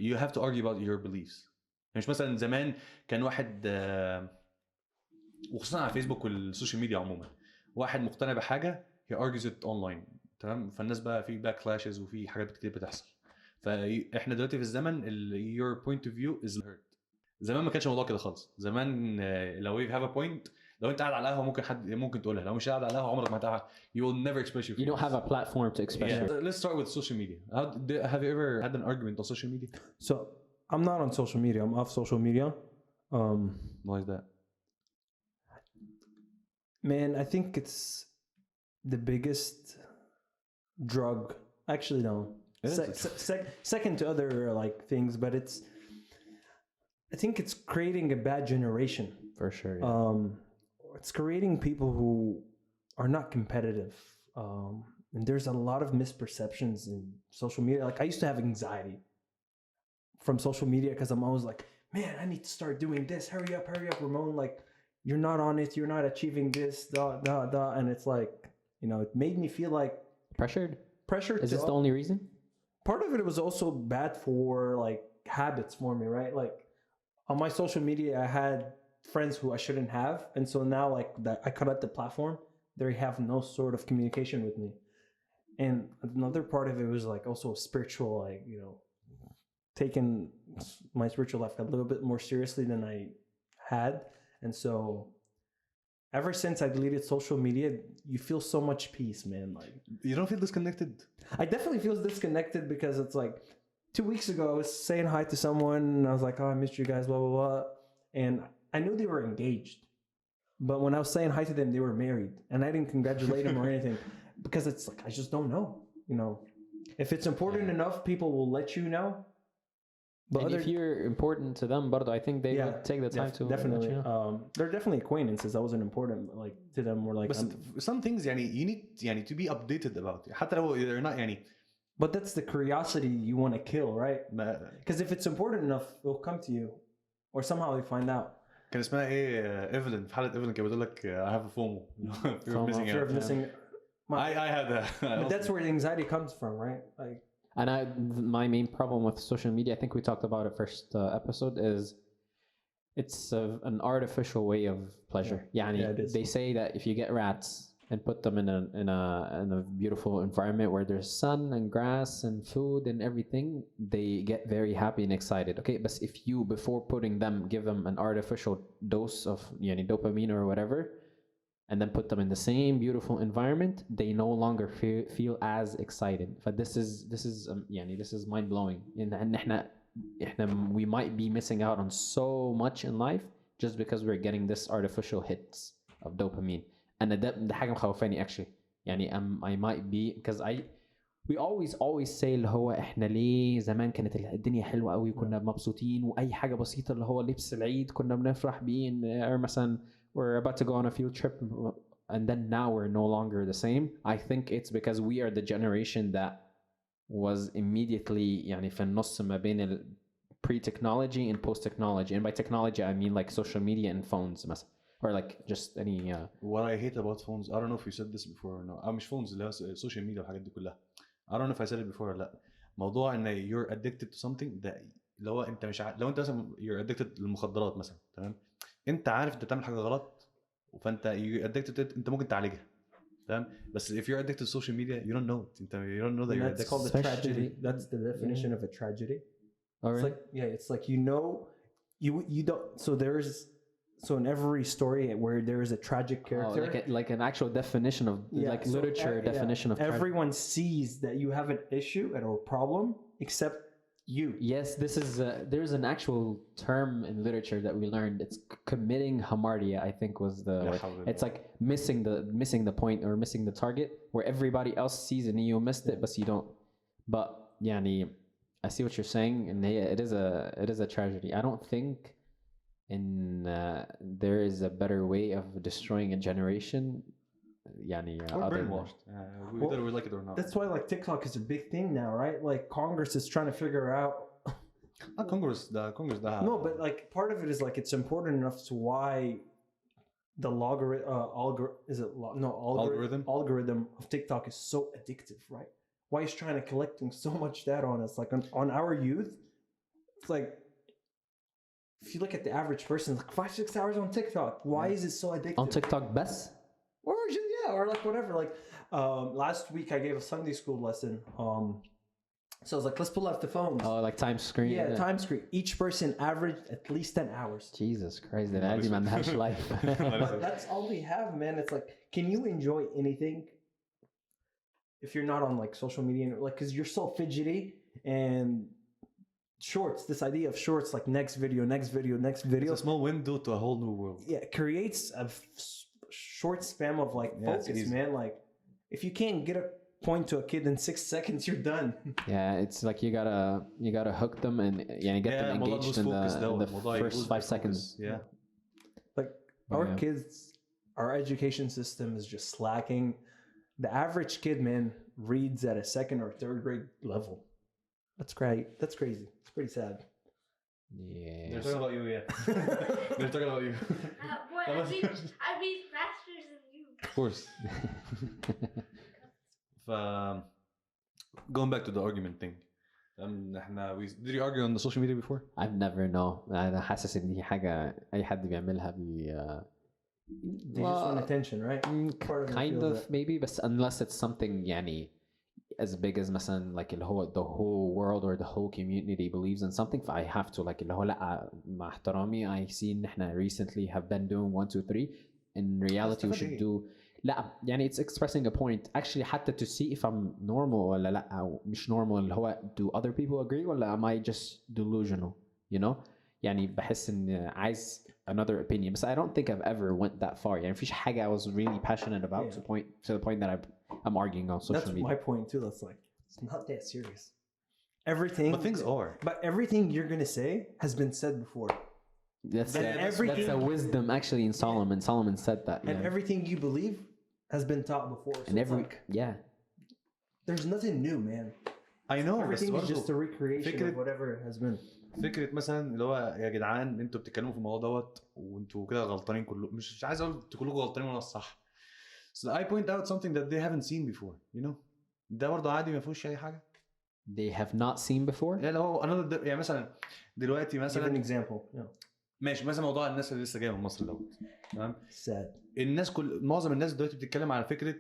Speaker 3: you have to argue about your beliefs مش مثلا زمان كان واحد وخصوصا على فيسبوك والسوشيال ميديا عموما واحد مقتنع بحاجه he argues it online تمام فالناس بقى في باكلاشز وفي حاجات كتير بتحصل فاحنا دلوقتي في الزمن your point of view is heard زمان ما كانش الموضوع كده خالص زمان لو you have a point لو انت قاعد على القهوه ممكن تقولها لو مش قاعد على القهوه عمرك ما هتعرف you will never express your feelings.
Speaker 2: You don't have a platform to express
Speaker 3: Let's start with social media. Have you ever had an argument on social media?
Speaker 1: So I'm not on social media. I'm off social media.
Speaker 3: Why is that?
Speaker 1: Man, I think it's the biggest drug. Actually, no. Second to other like things, but I think it's creating a bad generation.
Speaker 2: For sure. Yeah.
Speaker 1: It's creating people who are not competitive. And there's a lot of misperceptions in social media. Like I used to have anxiety from social media because I'm always like, man, I need to start doing this. Hurry up, Remon. Like you're not on it. You're not achieving this, And it's like, it made me feel like
Speaker 2: pressured.
Speaker 1: Is
Speaker 2: this the only reason?
Speaker 1: Part of it was also bad for like habits for me, right? Like on my social media, I had friends who I shouldn't have, and so now like that I cut out the platform, they have no sort of communication with me. And another part of it was like also spiritual, like taking my spiritual life a little bit more seriously than I had. And so ever since I deleted social media, you feel so much peace, man. Like
Speaker 3: you don't feel disconnected?
Speaker 1: I definitely feel disconnected because it's like 2 weeks ago I was saying hi to someone and I was like, oh, I missed you guys, blah blah blah, and I knew they were engaged, but when I was saying hi to them, they were married, and I didn't congratulate them or anything because it's like I just don't know. If it's important enough, people will let you know.
Speaker 2: But if you're important to them, but I think they would take the time to
Speaker 1: definitely.
Speaker 2: Let you know.
Speaker 1: They're definitely acquaintances. I wasn't important like to them. Or like
Speaker 3: some things, you need to be updated about. حتى لو they're not
Speaker 1: But that's the curiosity you want to kill, right? Because if it's important enough, it'll come to you, or somehow they find out.
Speaker 3: كان اسمها ايه ايفلين في حلقه ايفلين كانت بتقول لك I have a FOMO. Fear of missing out. I had that.
Speaker 1: But that's where the anxiety comes from, right? Like,
Speaker 2: And my main problem with social media, I think we talked about it first episode, is it's an artificial way of pleasure.
Speaker 1: Yeah, it is.
Speaker 2: They say that if you get rats and put them in a beautiful environment where there's sun and grass and food and everything, they get very happy and excited. Okay, but if you, before putting them, give them an artificial dose of dopamine or whatever, and then put them in the same beautiful environment, they no longer feel as excited. But this is mind blowing. And we might be missing out on so much in life just because we're getting this artificial hits of dopamine. And ده حاجة مخوفاني actually. I might be, because we always say اللي هو احنا ليه زمان كانت الدنيا حلوة قوي وكنا مبسوطين وأي حاجة بسيطة اللي هو لبس العيد كنا بنفرح بيه. Or مثلا we're about to go on a field trip and then now we're no longer the same. I think it's because we are the generation that was immediately في النص ما بين ال pre-technology and post-technology. And by technology I mean like social media and phones مثلا. Or like just any
Speaker 3: what I hate about phones, I don't know if you said this before or no. مش phones اللي هو social media والحاجات دي كلها. I don't know if I said it before or لا. موضوع ان you're addicted to something ده اللي هو انت مش لو انت مثلا you're addicted للمخدرات مثلا، تمام؟ انت عارف انت بتعمل حاجه غلط فانت you're addicted to it، انت ممكن تعالجها، تمام؟ بس if you're addicted to social media you don't know it. you don't know that you're addicted.
Speaker 1: That's called a tragedy. That's the definition of a tragedy.
Speaker 2: All right.
Speaker 1: It's like you don't. So in every story where there is a tragic character,
Speaker 2: like an actual definition of literature definition of
Speaker 1: everyone sees that you have an issue and a problem except you.
Speaker 2: Yes, this is there's an actual term in literature that we learned. It's committing hamartia, I think was the word. It's like missing the point or missing the target where everybody else sees and you missed it but you don't. But I see what you're saying, and it is a tragedy. I don't think there is a better way of destroying a generation.
Speaker 3: We're brainwashed. Whether we like it or not.
Speaker 1: That's why like TikTok is a big thing now, right? Like Congress is trying to figure out.
Speaker 3: Not Congress. Congress.
Speaker 1: No, but like part of it is like it's important enough to why the algorithm of TikTok is so addictive, right? Why he's trying to collecting so much data on us, like on our youth. It's like, if you look at the average person, like 5-6 hours on TikTok. Why is it so addictive?
Speaker 2: On TikTok best?
Speaker 1: Or just, or like whatever. Like last week I gave a Sunday school lesson. So I was like, let's pull out the phones.
Speaker 2: Oh, like time screen.
Speaker 1: Yeah, time screen. Each person averaged at least 10 hours.
Speaker 2: Jesus Christ, that عادي ما عندهاش life.
Speaker 1: But that's all we have, man. It's like, can you enjoy anything if you're not on like social media? Like, because you're so fidgety and shorts, this idea of shorts, like next video. It's a
Speaker 3: small window to a whole new world.
Speaker 1: Yeah, it creates a short spam of like focus, man. Like if you can't get a point to a kid in 6 seconds, you're done.
Speaker 2: Yeah, it's like you gotta hook them and get them engaged in the first 5 seconds.
Speaker 3: Yeah,
Speaker 1: like our kids, our education system is just slacking. The average kid, man, reads at a 2nd or 3rd grade level. That's great. That's crazy. It's pretty sad.
Speaker 2: Yeah.
Speaker 3: They're talking about you, yeah. They're talking about you.
Speaker 6: I read faster than you.
Speaker 3: Of course. Going back to the argument thing. Did you argue on the social media before?
Speaker 2: I've never أنا حاسس إن دي حاجة أي حد بيعملها
Speaker 1: They just want attention, right?
Speaker 2: Kind of maybe, but unless it's something as big as مثلا like the whole world or the whole community believes in something, I have to like اللي هو لا مع احترامي I see إن إحنا recently have been doing 1 2 3 in reality we should do لا it's expressing a point actually حتى to see if I'm normal ولا لا أو مش normal اللي هو do other people agree ولا am I just delusional بحس إن عايز another opinion but I don't think I've ever went that far مفيش حاجة I was really passionate about to the point that I'm arguing on social media.
Speaker 1: That's my point too. That's like, it's not that serious. Everything.
Speaker 3: But things are.
Speaker 1: But everything you're going to say has been said before.
Speaker 2: That's a wisdom actually in Solomon. Solomon said that.
Speaker 1: And everything you believe has been taught before. So there's nothing new, man.
Speaker 3: I know.
Speaker 1: Everything is just a recreation of whatever has been.
Speaker 3: فكرة مثلا اللي هو يا جدعان انتوا بتتكلموا في الموضوع دوت وانتوا كده غلطانين كلكم مش عايز اقول انتوا كلكم غلطانين ولا الصح So I point out something that they haven't seen before, you know. ده برضه عادي ما فيهوش اي حاجه.
Speaker 2: They have not seen before.
Speaker 3: يعني هو another يعني مثلا دلوقتي
Speaker 1: Give an
Speaker 3: مثلا
Speaker 1: example. Yeah.
Speaker 3: ماشي مثلا موضوع الناس اللي لسه جايه من مصر دوت تمام.
Speaker 1: Sad.
Speaker 3: الناس معظم الناس دلوقتي بتتكلم على فكره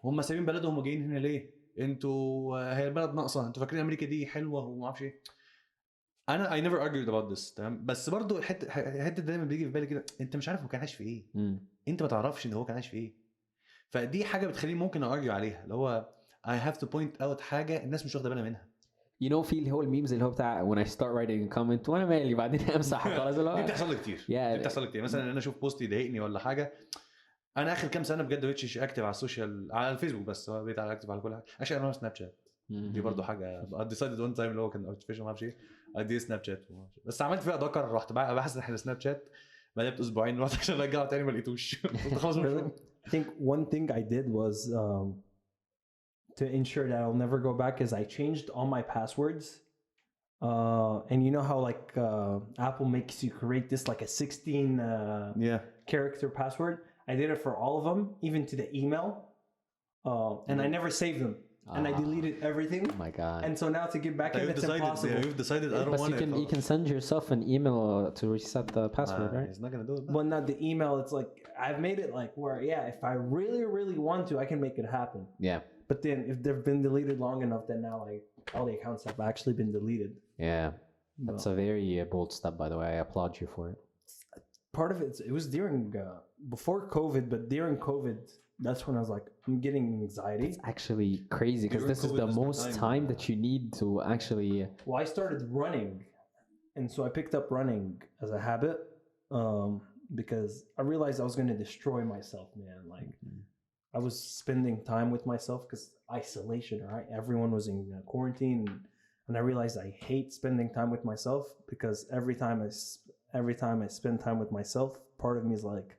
Speaker 3: هم سايبين بلدهم وجايين هنا ليه؟ انتوا هي البلد ناقصه، انتوا فاكرين امريكا دي حلوه وما اعرفش ايه. انا I never argued about this تمام. بس برضو حته دايما بيجي في بالي كده انت مش عارف هو كان عايش في ايه. انت ما تعرفش ان هو كان عايش في ايه. فدي حاجه بتخليني ممكن ارجع عليها اللي هو I have to point out حاجه الناس مش واخده بالها منها.
Speaker 2: You know في اللي هو الميمز اللي هو بتاع when I start writing a comment وانا مالي بعدين امسح خلاص.
Speaker 3: دي بتحصل لي كتير. دي بتحصل لي كتير. مثلا انا اشوف بوست يضايقني ولا حاجه. انا اخر كام سنه بجد بقيتش اكتب على السوشيال على الفيسبوك بس بقيت اكتب على كل حاجه. عشان انا سناب شات دي برضو حاجه I decided one time اللي هو كان artificial ما اعرفش ايه ادي سناب شات بس عملت فيها دكر. رحت بحثت عن سناب شات بعدت اسبوعين رحت عشان ارجعه تاني ما لقيتوش. خلاص.
Speaker 1: I think one thing I did was to ensure that I'll never go back is I changed all my passwords. And you know how like Apple makes you create this like a 16 character password? I did it for all of them, even to the email. And I never saved them. And I deleted everything.
Speaker 2: Oh my god.
Speaker 1: And so now to get back in, it's impossible.
Speaker 3: Yeah, you've decided I don't want it.
Speaker 2: You can send yourself an email to reset the password, right?
Speaker 3: He's not going to do it.
Speaker 1: But not the email. It's like, I've made it like where, yeah, if I really, really want to, I can make it happen.
Speaker 2: Yeah.
Speaker 1: But then if they've been deleted long enough, then now like all the accounts have actually been deleted.
Speaker 2: Yeah. That's a very bold step, by the way. I applaud you for it.
Speaker 1: Part of it was during, before COVID, but during COVID, that's when I was like, I'm getting anxiety.
Speaker 2: It's actually crazy because this is the most time that you need to actually.
Speaker 1: Well, I started running, and so I picked up running as a habit because I realized I was going to destroy myself, man. Like I was spending time with myself because isolation, right? Everyone was in quarantine, and I realized I hate spending time with myself because every time I spend time with myself, part of me is like,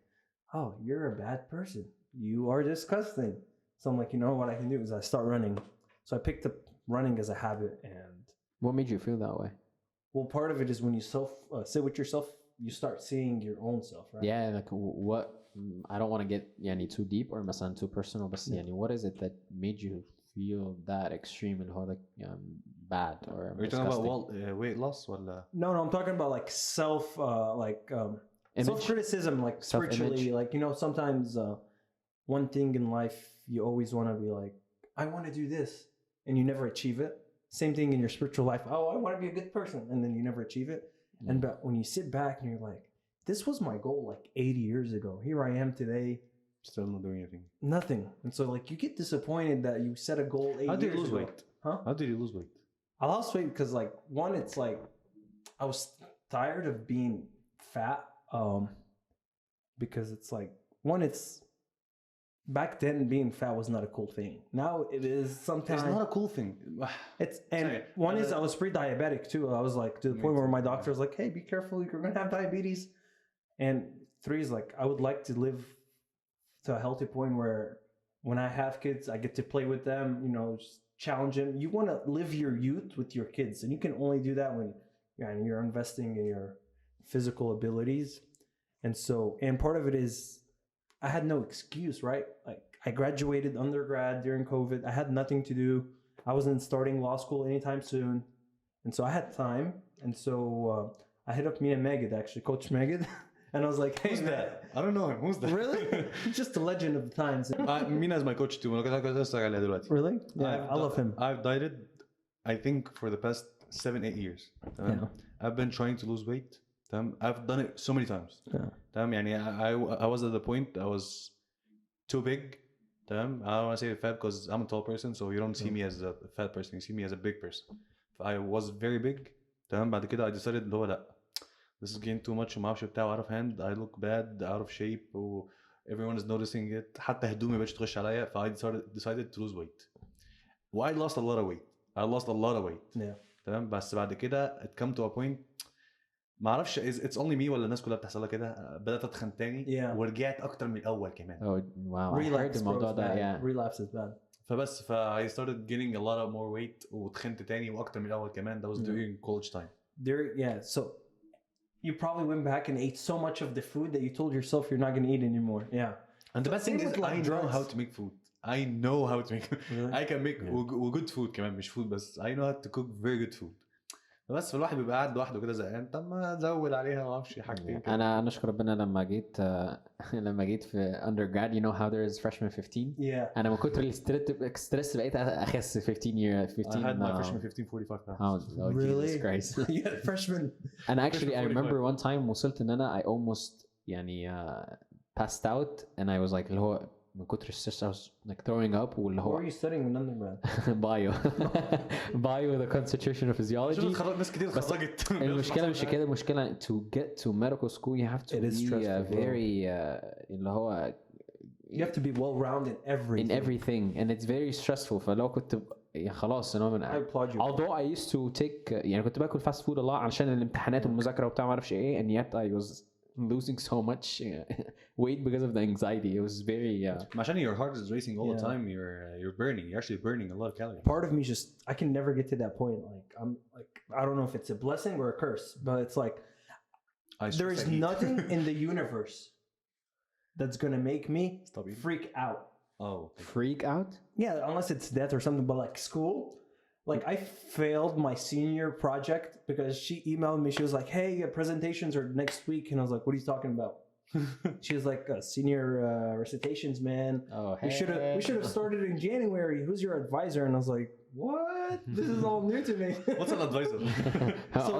Speaker 1: oh, you're a bad person. You are disgusting. So I'm like, you know what I can do is I start running. So I picked up running as a habit. And
Speaker 2: what made you feel that way?
Speaker 1: Well, part of it is when you sit with yourself, you start seeing your own self, right?
Speaker 2: Yeah, like what? I don't want to get too deep or مثلا too personal, but what is it that made you feel that extreme and how like bad or
Speaker 3: are you talking about weight loss or
Speaker 1: No, I'm talking about like self-criticism, like spiritually, like, you know, sometimes one thing in life you always want to be like, I want to do this, and you never achieve it. Same thing in your spiritual life. Oh, I want to be a good person, and then you never achieve it. And but when you sit back and you're like, this was my goal like 80 years ago. Here I am today,
Speaker 3: still not doing anything.
Speaker 1: Nothing. And so like you get disappointed that you set a goal 8 years ago.
Speaker 3: How did you lose weight?
Speaker 1: Huh?
Speaker 3: How did you lose weight?
Speaker 1: I lost weight because like one, it's like I was tired of being fat. Because it's like one, it's back then being fat was not a cool thing. Now it is sometimes.
Speaker 3: It's not a cool thing.
Speaker 1: It's and one is I was pre-diabetic too. I was like to the point where my doctor was like, "Hey, be careful, you're gonna have diabetes." And 3 is like I would like to live to a healthy point where when I have kids, I get to play with them. You know, just challenge them. You want to live your youth with your kids, and you can only do that when you're investing in your physical abilities. And so, and part of it is I had no excuse, right? Like I graduated undergrad during COVID. I had nothing to do. I wasn't starting law school anytime soon. And so I had time. And so I hit up me and Megid, actually, Coach Megid. And I was like, hey,
Speaker 3: who's that? I don't know him. Who's that?
Speaker 1: Really? Just a legend of the times.
Speaker 3: Mina is my coach too.
Speaker 1: Really? Yeah, I love him.
Speaker 3: I've dieted, I think, for the past 7-8 years.
Speaker 1: Yeah.
Speaker 3: I've been trying to lose weight. I've done it so many times. I was at the point I was too big. I don't want to say fat because I'm a tall person, so you don't see me as a fat person. You see me as a big person. I was very big. بعد كده I decided اللي هو لا, this is getting too much وما اعرفش بتاع out of hand. I look bad, out of shape, everyone is noticing it. حتى هدومي بقتش تخش عليا. I decided to lose weight. I lost a lot of weight. Yeah. تمام. بس بعد كده it come to a point ما اعرفش it's only me ولا الناس كلها بتحصل لها كده. بدات اتخن تاني ورجعت اكتر من الاول كمان.
Speaker 2: Oh wow. Relapse الموضوع ده.
Speaker 1: Relapse is bad.
Speaker 3: فبس I started getting a lot of more weight وتخنت تاني واكتر من الاول كمان. That was during college time.
Speaker 1: So you probably went back and ate so much of the food that you told yourself you're not going to eat anymore. Yeah.
Speaker 3: And the best thing
Speaker 1: Same
Speaker 3: is
Speaker 1: with, like,
Speaker 3: I know
Speaker 1: drugs.
Speaker 3: how to make food. I know how to make
Speaker 1: Really?
Speaker 3: I can make good food كمان مش food بس I know how to cook very good food. بس الواحد بيبقى قاعد لوحده كده زهقان طب ما ازود عليها ما اعرفش حاجتين كده.
Speaker 2: انا اشكر ربنا لما جيت لما جيت في undergrad you know how there is freshman 15
Speaker 1: Yeah.
Speaker 2: انا من كتر الستريس بقيت اخس 15
Speaker 3: I had my freshman 15 45 pounds.
Speaker 2: pounds. Oh,
Speaker 1: Really?
Speaker 2: Jesus Christ.
Speaker 1: You had freshman.
Speaker 2: and actually I
Speaker 3: 45.
Speaker 2: remember one time وصلت ان انا I almost يعني passed out and I was like اللي هو من كتر الستريس I was like throwing up واللي
Speaker 1: What
Speaker 2: هو
Speaker 1: were you studying in undergrad?
Speaker 2: bio bio the concentration of physiology
Speaker 3: ناس كتير اتخرجت.
Speaker 2: المشكلة مش كده المشكلة to get to medical school you have to
Speaker 1: It is
Speaker 2: be
Speaker 1: stressful, bro.
Speaker 2: very اللي هو
Speaker 1: You have to be well rounded in everything.
Speaker 2: in everything and it's very stressful فلو كنت خلاص إنه من
Speaker 1: I applaud you.
Speaker 2: although I used to take يعني كنت باكل fast food a lot علشان الامتحانات والمذاكرة وبتاع ما اعرفش ايه and yet I was losing so much weight because of the anxiety. It was very
Speaker 3: عشان your heart is racing all the
Speaker 1: Yeah.
Speaker 3: time you're burning you're actually burning a lot of calories.
Speaker 1: Part of me just I can never get to that point. Like I'm like I don't know if it's a blessing or a curse, but it's like there is nothing in the universe that's gonna make me
Speaker 3: Stop eating.
Speaker 1: freak out.
Speaker 3: Oh.
Speaker 2: freak out.
Speaker 1: Yeah, unless it's death or something. But like school, like I failed my senior project because she emailed me. She was like, "Hey, presentations are next week," and I was like, "What are you talking about?" She was like, "Senior recitations, man.
Speaker 2: Oh,
Speaker 1: We should have started in January. Who's your advisor?" And I was like, "What? This is all new to me."
Speaker 3: What's an advisor?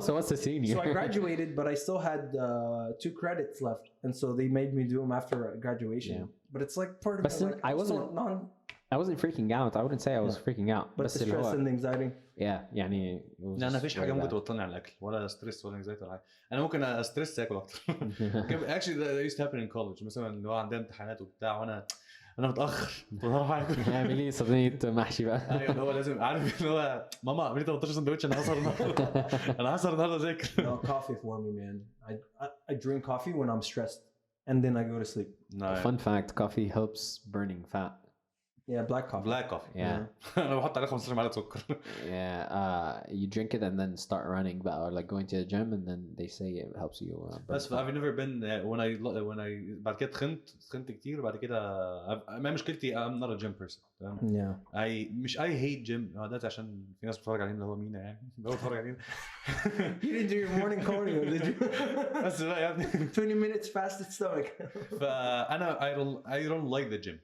Speaker 2: So what's the senior?
Speaker 1: So I graduated, but I still had 2 credits left, and so they made me do them after graduation.
Speaker 2: Yeah.
Speaker 1: But it's like part of
Speaker 2: But
Speaker 1: it,
Speaker 2: still,
Speaker 1: like,
Speaker 2: I wasn't- I wasn't freaking out. I wouldn't say I was freaking out.
Speaker 1: But the
Speaker 2: بس اللي
Speaker 1: stress
Speaker 2: هو
Speaker 1: and the anxiety.
Speaker 2: yeah يعني it was
Speaker 3: لا انا
Speaker 2: just
Speaker 3: مفيش
Speaker 2: very
Speaker 3: حاجه ممكن
Speaker 2: bad.
Speaker 3: توصلني على الاكل ولا ستريس ولا انكزايتي ولا حاجه انا ممكن استريس اكل اكتر. Actually that used to happen in college مثلا اللي هو عندنا امتحانات وبتاع وانا متاخر بروح اكل.
Speaker 2: اعمل لي صينية محشي بقى.
Speaker 3: ايوه اللي هو لازم عارف اللي هو ماما اعملي 13 سندوتش انا هسهر النهارده انا هسهر النهارده اذاكر.
Speaker 1: No, coffee for me, man. I drink coffee when I'm stressed, and then I go to sleep.
Speaker 2: Fun fact: coffee helps burning fat.
Speaker 1: Yeah, black coffee.
Speaker 3: بلاك كوفي.
Speaker 2: Yeah.
Speaker 3: انا بحط عليه 15 معلقه سكر.
Speaker 2: Yeah, you drink it and then start running but or like going to the gym and then they say it helps you burn
Speaker 3: بس
Speaker 2: fat.
Speaker 3: I've never been when I بعد كده تخنت كتير بعد كده ما مشكلتي I'm not a gym person تمام.
Speaker 1: Yeah.
Speaker 3: مش I hate gym ده عشان في ناس بتتفرج علينا اللي هو مين يعني اللي هو بتتفرج علينا.
Speaker 1: You didn't do your morning cardio, did you?
Speaker 3: بس بقى يا ابني
Speaker 1: 20 minutes fasted stomach.
Speaker 3: فانا I don't like the gym.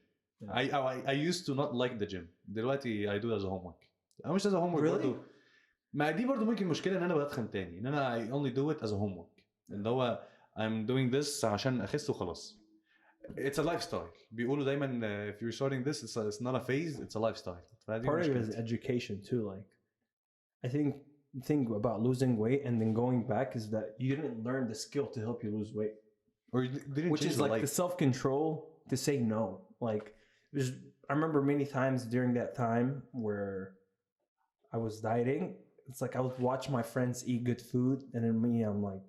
Speaker 3: I used to not like the gym. دلوقتي I do it as a homework. أو مش as a homework
Speaker 1: Really?
Speaker 3: برضو. ما دي برضو ممكن مشكلة إن أنا بدخن تاني. إن أنا I only do it as a homework. اللي هو I'm doing this عشان أخس وخلاص. It's a lifestyle. بيقولوا دايما if you're starting this it's not a phase, it's a lifestyle. فدي
Speaker 1: Part of it is
Speaker 3: مشكلتي.
Speaker 1: education too. Like, I think the thing about losing weight and then going back is that you didn't learn the skill to help you lose weight,
Speaker 3: Or you didn't
Speaker 1: which
Speaker 3: change
Speaker 1: is
Speaker 3: the
Speaker 1: like
Speaker 3: life.
Speaker 1: the self-control to say no. Like, I remember many times during that time where I was dieting. It's like I would watch my friends eat good food, and then me, I'm like,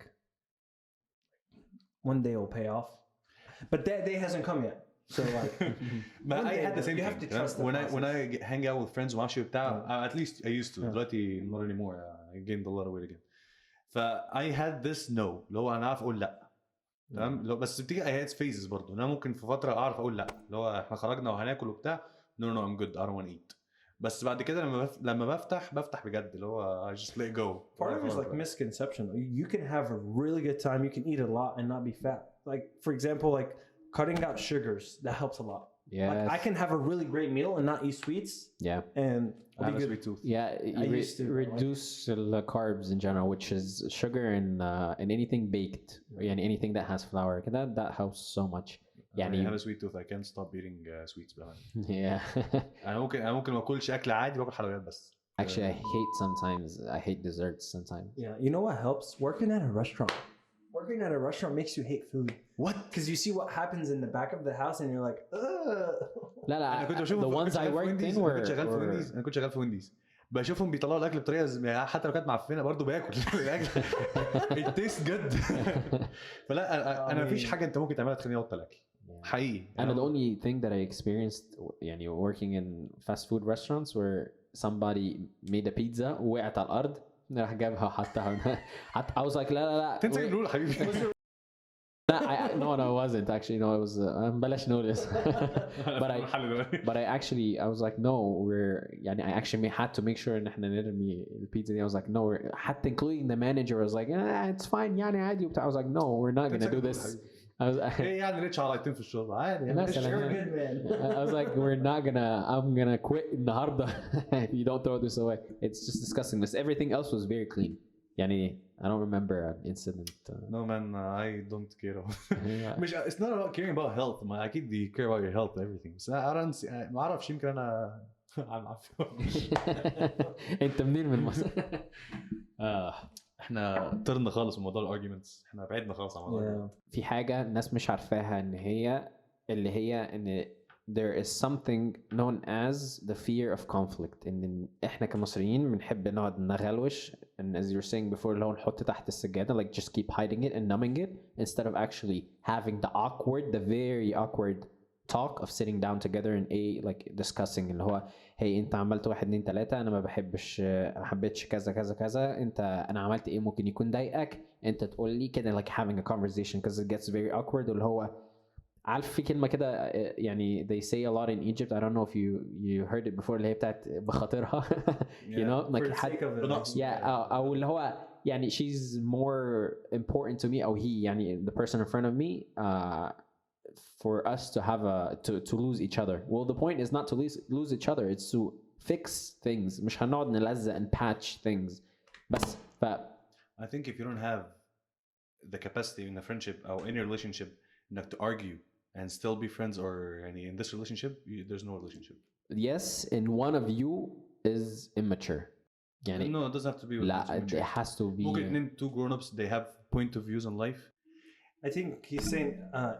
Speaker 1: one day it'll pay off. But that day hasn't come yet. So like,
Speaker 3: But
Speaker 1: one
Speaker 3: I
Speaker 1: day,
Speaker 3: had the same
Speaker 1: you
Speaker 3: thing.
Speaker 1: have to trust the
Speaker 3: when I
Speaker 1: process.
Speaker 3: hang out with friends ومعرفش بتاع at least I used to. دلوقتي not anymore. I gained a lot of weight again. ف I had this no اللي هو انا عارف اقول لا. تمام لو بس بتيجي I had phases برضه انا ممكن في فتره اعرف اقول لا اللي هو احنا خرجنا وهناكل وبتاع no I'm good I don't want to eat. بس بعد كده لما بفتح بجد اللي هو I just let go.
Speaker 1: Part of it is like misconception. You can have a really good time. You can eat a lot and not be fat. Like, for example, like cutting out sugars, that helps a lot.
Speaker 2: Yes.
Speaker 1: Like, I can have a really great meal and not eat sweets.
Speaker 2: Yeah.
Speaker 1: And
Speaker 3: I have
Speaker 1: be
Speaker 3: a
Speaker 1: good.
Speaker 3: sweet tooth.
Speaker 2: Yeah,
Speaker 1: I
Speaker 2: you
Speaker 1: used to,
Speaker 2: reduce the carbs in general, which is sugar and anything baked, and anything that has flour. That helps so much.
Speaker 3: I
Speaker 2: يعني
Speaker 3: have a sweet tooth. I can't stop eating sweets بقى.
Speaker 2: yeah.
Speaker 3: انا ممكن ما اكلش اكل عادي باكل حلويات بس.
Speaker 2: Actually, I hate desserts sometimes.
Speaker 1: Yeah. You know what helps? Working at a restaurant. Working at a restaurant makes you hate food.
Speaker 3: What?
Speaker 1: Because you see what happens in the back of the house and you're like, ugh.
Speaker 2: لا
Speaker 3: انا كنت بشوف
Speaker 2: the ones I worked in were
Speaker 3: انا كنت شغال في وينديز بشوفهم بيطلعوا الاكل بطريقه حتى لو كانت معفنه برضه باكل الاكل it tastes good. فلا انا مفيش حاجه انت ممكن تعملها تخليني ابطل اكل حقيقي.
Speaker 2: And the only thing that I experienced يعني working in fast food restaurants where somebody made a pizza وقعت على الارض راح جابها وحطها I was like لا
Speaker 3: 10 سكند رول حبيبي.
Speaker 2: No, I wasn't actually. No, it was بلاش notice. but I actually I was like no we're يعني I actually had to make sure ان احنا نرمي البيتزا دي. I was like no we're حتى including the manager was like it's fine يعني عادي وبتاع. I was like no we're not gonna do this. I was
Speaker 3: ايه يعني ليش عرايتين في الشغل عادي يعني
Speaker 2: I was like we're not gonna I'm gonna quit النهارده if you don't throw this away. It's just disgusting. This everything else was very clean. يعني I don't remember an incident.
Speaker 3: No man, I don't care. مش it's not about caring about health. ما أكيد you care about your health and everything. بس أنا ما أعرفش يمكن أنا
Speaker 2: أنت منين من مصر؟
Speaker 3: إحنا طرنا خالص من موضوع الارجيومنتس. إحنا بعدنا خالص عن موضوع.
Speaker 2: في حاجة الناس مش عارفاها إن هي اللي هي إن there is something known as the fear of conflict. إن إحنا كمصريين بنحب نقعد نغلوش and as you were saying before اللي هو نحط تحت السجادة like just keep hiding it and numbing it instead of actually having the very awkward talk of sitting down together and like discussing اللي هو hey أنت عملت 1 2 3 أنا ما حبيتش كذا كذا كذا أنا عملت إيه ممكن يكون ضايقك أنت تقول لي كده like having a conversation because it gets very awkward واللي هو عارف في كلمة كده يعني they say a lot in Egypt. I don't know if you heard it before اللي هي بتاعت بخاطرها you know like أو اللي هو يعني she's more important to me أو he يعني the person in front of me for us to have to lose each other. Well the point is not to lose each other, it's to fix things. مش هنقعد نلزق and patch things بس
Speaker 3: I think if you don't have the capacity in a friendship or any relationship انك to argue and still be friends or يعني in this relationship there's no relationship.
Speaker 2: Yes, and one of you is immature. يعني
Speaker 3: no, it doesn't have to be.
Speaker 2: لا, it has to be.
Speaker 3: ممكن two grown-ups they have point of views on life.
Speaker 1: I think he's saying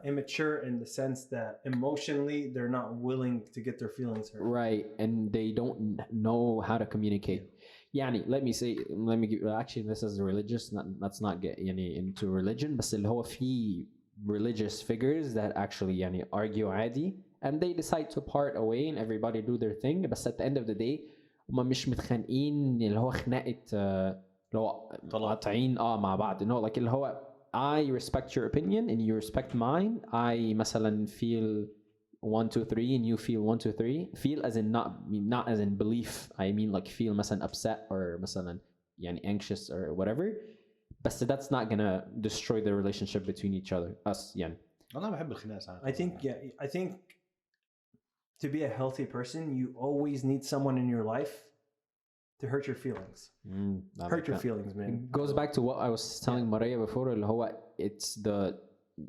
Speaker 1: immature in the sense that emotionally they're not willing to get their feelings hurt.
Speaker 2: Right, and they don't know how to communicate. يعني let me give actually this is religious. Let's not get يعني into religion. بس اللي هو في religious figures that actually يعني argue عادي and they decide to part away and everybody do their thing. But at the end of the day هما مش متخانقين اللي هو خناقة اللي هو قاطعين مع بعض. No, like اللي هو I respect your opinion and you respect mine. I مثلا feel 1 2 3 and you feel 1 2 3. Feel as in not as in belief. I mean like feel مثلا upset or مثلا يعني anxious or whatever. But that's not gonna destroy the relationship between each other. Us يعني.
Speaker 3: أنا بحب الخناقة ساعات.
Speaker 1: I think to be a healthy person you always need someone in your life to hurt your feelings. Hurt your feelings, man.
Speaker 2: It goes back to what I was telling Maria before اللي هو it's the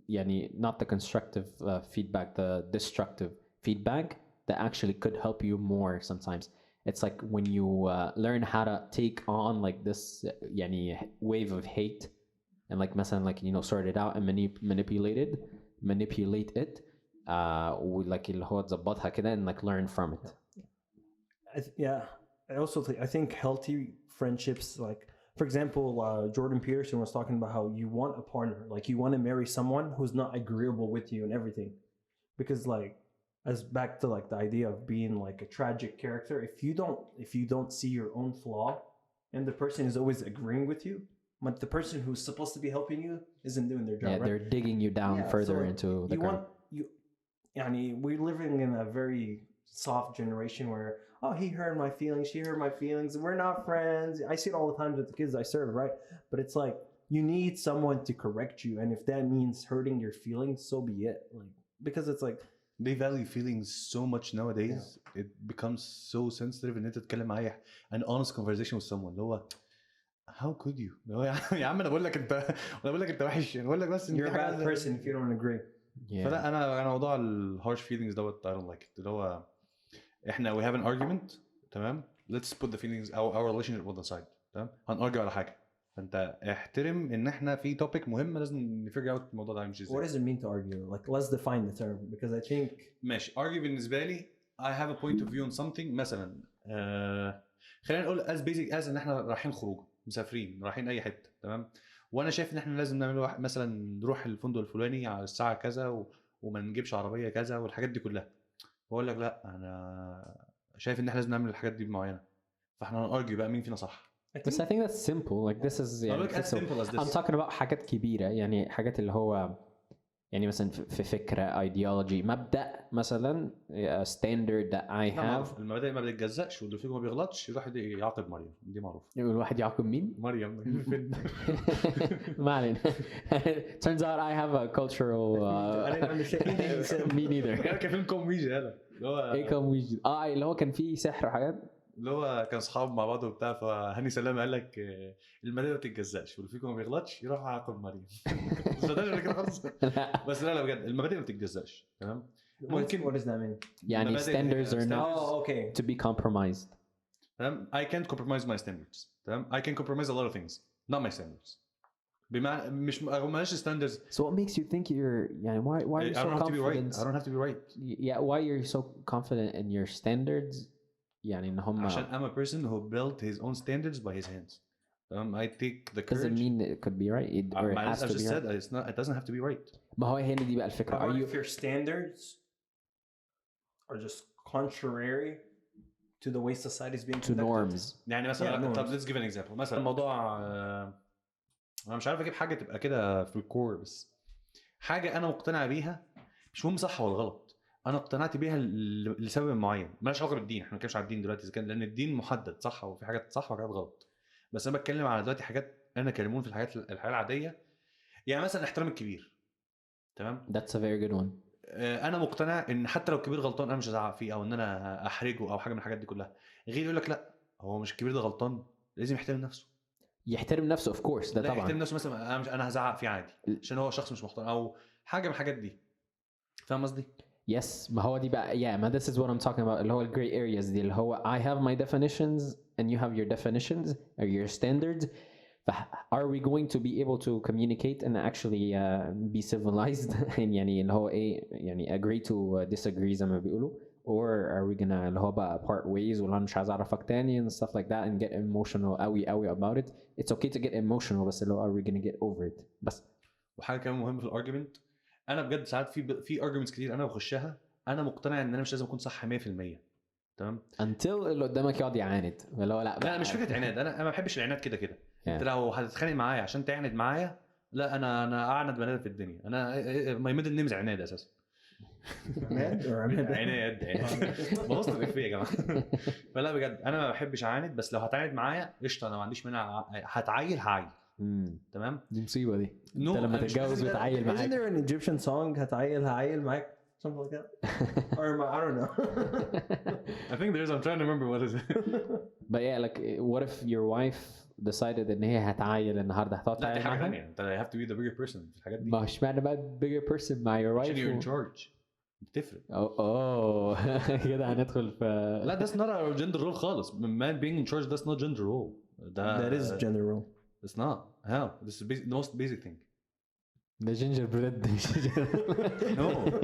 Speaker 2: يعني not the constructive feedback, the destructive feedback that actually could help you more sometimes. It's like when you learn how to take on like this يعني wave of hate and like مثلا like you know sort it out and manipulate it like اللي هو تظبطها كده and like learn from it.
Speaker 1: I also think healthy friendships, like for example Jordan Peterson was talking about how you want a partner, like you want to marry someone who's not agreeable with you and everything, because like as back to like the idea of being like a tragic character, if you don't see your own flaw and the person is always agreeing with you, but the person who's supposed to be helping you isn't doing their job, right?
Speaker 2: They're digging you down further into the ground.
Speaker 1: We're living in a very soft generation where he hurt my feelings, she hurt my feelings, we're not friends. I see it all the time with the kids I serve, right? But it's like you need someone to correct you, and if that means hurting your feelings, so be it. Like because it's like
Speaker 3: they value feelings so much nowadays. It becomes so sensitive ان انت تتكلم معايا an honest conversation with someone اللي هو how could you يا عم انا بقول لك انت وحش، انا بقول لك بس
Speaker 1: you're a bad person if you don't agree.
Speaker 3: فلا انا موضوع ال harsh feelings دوت I don't like it. اللي هو احنا we have an argument تمام, let's put the feelings our relationship on the side تمام, هنargue على حاجه فانت احترم ان احنا في topic مهم لازم نفigure out الموضوع ده هيمشي ازاي.
Speaker 1: What does it mean to argue? Like let's define the term because I think
Speaker 3: ماشي argue بالنسبه لي I have a point of view on something. مثلا خلينا نقول as basic as ان احنا رايحين خروج مسافرين رايحين اي حته تمام, وانا شايف ان احنا لازم نعمل مثلا نروح الفندق الفلاني على الساعه كذا وما نجيبش عربيه كذا والحاجات دي كلها, بقول لك لا انا شايف ان احنا لازم نعمل الحاجات دي معينه, فاحنا هنargue بقى مين فينا صح.
Speaker 2: بس I think that's simple. Like this is يعني
Speaker 3: as simple as this.
Speaker 2: I'm talking about حاجات كبيرة يعني حاجات اللي هو يعني مثلا في فكرة ideology مبدأ مثلا a standard that I have.
Speaker 3: المبادئ ما بتتجزأش واللي فيكم ما بيغلطش يروح يعاقب مريم دي معروف.
Speaker 2: الواحد يعاقب مين؟
Speaker 3: مريم
Speaker 2: ما علينا. Turns out I have a cultural
Speaker 1: I didn't understand anything you said.
Speaker 2: me neither.
Speaker 3: كان فيلم كوميدي هذا اللي هو
Speaker 2: ايه كان ويجي اللي هو كان فيه سحر وحاجات.
Speaker 3: اللي هو كان اصحاب مع بعض وبتاع فهاني سلام قال لك المبادئ ما بتتجزأش واللي فيكم ما بيغلطش يروح يعاقب مريم. مش ده كده خالص. بس لا بجد المبادئ ما بتتجزأش تمام. ممكن
Speaker 1: What does that mean?
Speaker 2: يعني standards are not
Speaker 1: Oh, okay.
Speaker 2: to be compromised.
Speaker 3: تمام. I can't compromise my standards. تمام. I can compromise a lot of things not my standards. بمعنى مش مالش standards.
Speaker 2: So what makes you think you're يعني why are you
Speaker 3: I
Speaker 2: so
Speaker 3: don't have to be right.
Speaker 2: confident?
Speaker 3: I don't have to be right.
Speaker 2: Yeah, why you're so confident in your standards? يعني إن هم
Speaker 3: عشان I'm a person who built his own standards by his hands. I take the courage.
Speaker 2: doesn't mean it could be right or it has
Speaker 3: I
Speaker 2: to
Speaker 3: just
Speaker 2: be
Speaker 3: said
Speaker 2: right.
Speaker 3: it's not. It doesn't have to be right.
Speaker 2: ما هو هنا دي بقى الفكرة.
Speaker 1: Are
Speaker 2: Are you
Speaker 1: if your standards are just contrary to the way society is being
Speaker 2: to
Speaker 1: conducted?
Speaker 3: يعني
Speaker 2: norms?
Speaker 3: مثلا
Speaker 1: Yeah,
Speaker 3: طب let's give an example. مثلا موضوع انا مش عارف اجيب حاجه تبقى كده في الكور بس حاجه انا مقتنع بيها مش مهم صح ولا غلط. انا اقتنعت بيها لسبب معين مالهاش علاقه بالدين. احنا ما بنتكلمش على الدين دلوقتي اذا كان لان الدين محدد صح وفي حاجات صح وحاجات غلط. بس انا بتكلم على دلوقتي حاجات انا كلمون في الحياه العاديه. يعني مثلا احترام الكبير. تمام.
Speaker 2: That's a very good one.
Speaker 3: انا مقتنع ان حتى لو الكبير غلطان انا مش هزعق فيه او ان انا احرجه او حاجه من الحاجات دي كلها. غير يقول لك لا هو مش الكبير ده غلطان لازم يحترم نفسه.
Speaker 2: يحترم نفسه of course ده
Speaker 3: لا
Speaker 2: طبعا.
Speaker 3: يحترم نفسه مثلا انا هزعق فيه عادي عشان هو شخص مش محترم او حاجه من الحاجات دي. فاهم قصدي؟
Speaker 2: Yes ما هو دي بقى yeah ما this is what I'm talking about اللي هو ال gray areas دي اللي هو I have my definitions and you have your definitions or your standards. Are we going to be able to communicate and actually be civilized يعني اللي هو ايه يعني agree to disagree زي ما بيقولوا or are we gonna اللي هو بقى part ways ولا مش عايز اعرفك تاني and stuff like that and get emotional قوي about it. It's okay to get emotional بس اللي هو are we gonna get over it بس.
Speaker 3: وحاجه كمان مهمه في الارجيومنت انا بجد ساعات في ارجيومنتس كتير انا بخشها انا مقتنع ان انا مش لازم اكون صح 100%. تمام.
Speaker 2: until اللي قدامك يقعد يعاند اللي هو
Speaker 3: لا مش فكره عناد. انا ما بحبش العناد كده. انت لو هتتخانق معايا عشان تعند معايا لا انا اعند بني ادم في الدنيا. انا ماي ميدل نيم از عناد اساسا. عناد بوظت الافيه يا جماعه. فلا بجد انا ما بحبش اعاند بس لو هتعاند معايا قشطه انا ما عنديش مانع. هتعايل تمام.
Speaker 2: دي مصيبه دي.
Speaker 3: No,
Speaker 2: انت لما تتجوز وتعايل
Speaker 1: Isn't
Speaker 2: معاك.
Speaker 1: there an Egyptian song هعيل معاك something like that? Or I don't know.
Speaker 3: I think there's. I'm trying to remember what is it.
Speaker 2: But yeah like what if your wife decided ان هي هتعايل النهارده هتقعد
Speaker 3: لا دي
Speaker 2: تعايل
Speaker 3: حاجه
Speaker 2: معاها؟
Speaker 3: ثانيه. انت have to be the bigger person في الحاجات دي.
Speaker 2: ما هوش معنى بقى bigger person مع your wife
Speaker 3: عشان you're in charge بتفرق.
Speaker 2: كده هندخل في
Speaker 3: لا that's not a gender role خالص. Man being in charge that's not gender role.
Speaker 1: That is gender role.
Speaker 3: It's not. How? This is the most basic thing.
Speaker 2: ده جينجر بريد.
Speaker 3: No.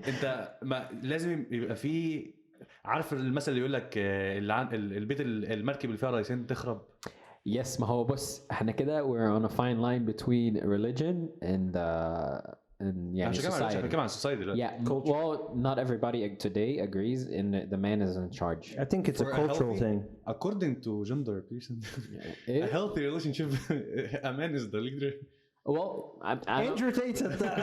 Speaker 3: انت ما لازم يبقى في عارف المثل اللي يقول لك البيت المركب اللي فيها رئيسين تخرب.
Speaker 2: Yes ما هو بص احنا كده we're on a fine line between religion and يعني society.
Speaker 3: احنا كمان عن society دلوقتي.
Speaker 2: Yeah, well, not everybody today agrees in the man is in charge.
Speaker 1: I think it's a
Speaker 3: For
Speaker 1: cultural
Speaker 3: healthy-
Speaker 1: thing.
Speaker 3: According to gender person, a healthy relationship, a man is the leader.
Speaker 2: Well, I
Speaker 1: Andrew Tate said that.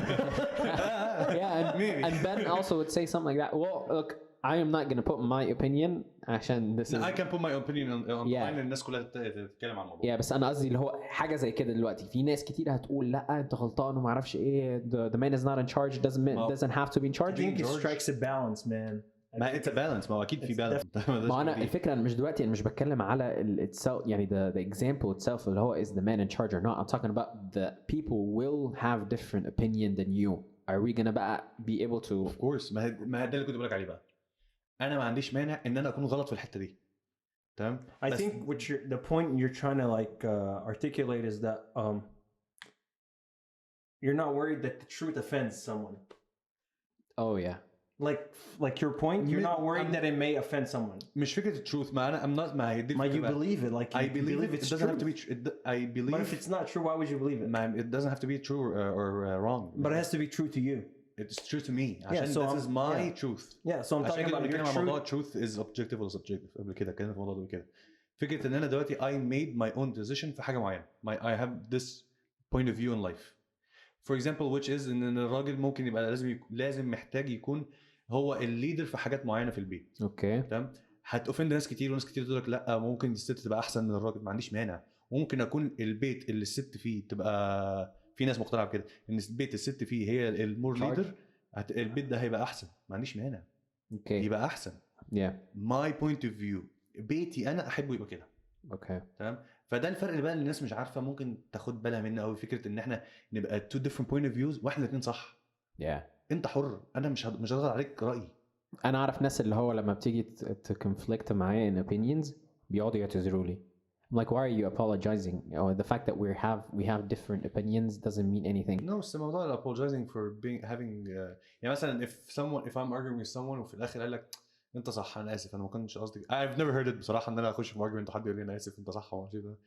Speaker 2: yeah, and Ben also would say something like that. Well, look, I am not going to put my opinion عشان this is.
Speaker 3: I can put my opinion on
Speaker 2: Yeah.
Speaker 3: line. الناس كلها تتكلم عن الموضوع.
Speaker 2: Yeah, بس أنا قصدي اللي هو حاجة زي كده دلوقتي في ناس كتير هتقول لا أنت غلطان وما أعرفش إيه the man is not in charge doesn't have to be in
Speaker 1: I
Speaker 2: charge.
Speaker 1: think it
Speaker 3: George.
Speaker 1: strikes a balance, man.
Speaker 3: ما it's a balance. ما هو أكيد في balance.
Speaker 2: ما أنا الفكرة أنا مش دلوقتي أنا مش بتكلم على itself يعني the example itself اللي هو is the man in charge or not. I'm talking about the people will have different opinion than you. Are we gonna بقى be able to?
Speaker 3: Of course. ما ده اللي كنت بقولك عليه بقى. أنا ما عنديش مانع إن أنا أكون غلط في الحتة دي. تمام.
Speaker 1: I think the point you're trying to like articulate is that you're not worried that the truth offends someone.
Speaker 2: Oh yeah.
Speaker 1: Like your point, you're not worried that it may offend someone.
Speaker 3: مش فكرة truth. ما أنا I'm not ما هي دي.
Speaker 1: You believe it, like
Speaker 3: I believe it. It
Speaker 1: it's
Speaker 3: doesn't have to
Speaker 1: true.
Speaker 3: be. I believe.
Speaker 1: But if it's not true, why would you believe it?
Speaker 3: It doesn't have to be true or wrong.
Speaker 1: But it has to be true to you.
Speaker 3: It's true to me. عشان
Speaker 1: so
Speaker 3: this is my
Speaker 1: yeah.
Speaker 3: truth.
Speaker 1: Yeah, so I'm
Speaker 3: عشان
Speaker 1: talking
Speaker 3: كده
Speaker 1: about your
Speaker 3: بنتكلم عن موضوع
Speaker 1: truth.
Speaker 3: truth is objective ولا subjective. قبل كده كان في الموضوع ده كده. فكرة إن أنا دلوقتي I made my own decision في حاجة معينة. I have this point of view in life. for example which is ان الراجل ممكن يبقى لازم محتاج يكون هو الليدر في حاجات معينه في البيت.
Speaker 2: اوكي
Speaker 3: تمام. هتوفند ناس كتير وناس كتير تقول لك لا ممكن الست تبقى احسن من الراجل. ما عنديش مانع. ممكن اكون البيت اللي الست فيه تبقى في ناس مقتنعه بكده ان البيت الست فيه هي المور ليدر. البيت ده هيبقى احسن. ما عنديش مانع.
Speaker 2: اوكي
Speaker 3: يبقى احسن. my point of view. بيتي انا احبه يبقى كده.
Speaker 2: اوكي
Speaker 3: تمام. فده الفرق اللي بقى اللي الناس مش عارفه ممكن تاخد بالها منه قوي. فكره ان احنا نبقى two different point of views واحنا الاثنين صح. انت حر. انا مش هضغط عليك رايي.
Speaker 2: انا اعرف ناس اللي هو لما بتيجي تكونفليكت معايا in opinions بيقعدوا يعتذروا لي. I'm like, why are you apologizing? Or the fact that we have different opinions doesn't mean anything.
Speaker 3: No, it's about apologizing for having يعني مثلا if I'm arguing with someone وفي الاخر قال لك انت صح انا اسف انا ما كنتش قصدي. I've never heard it بصراحه ان انا اخش في argument وحد يقول لي انا اسف انت صح ولا شيء ده.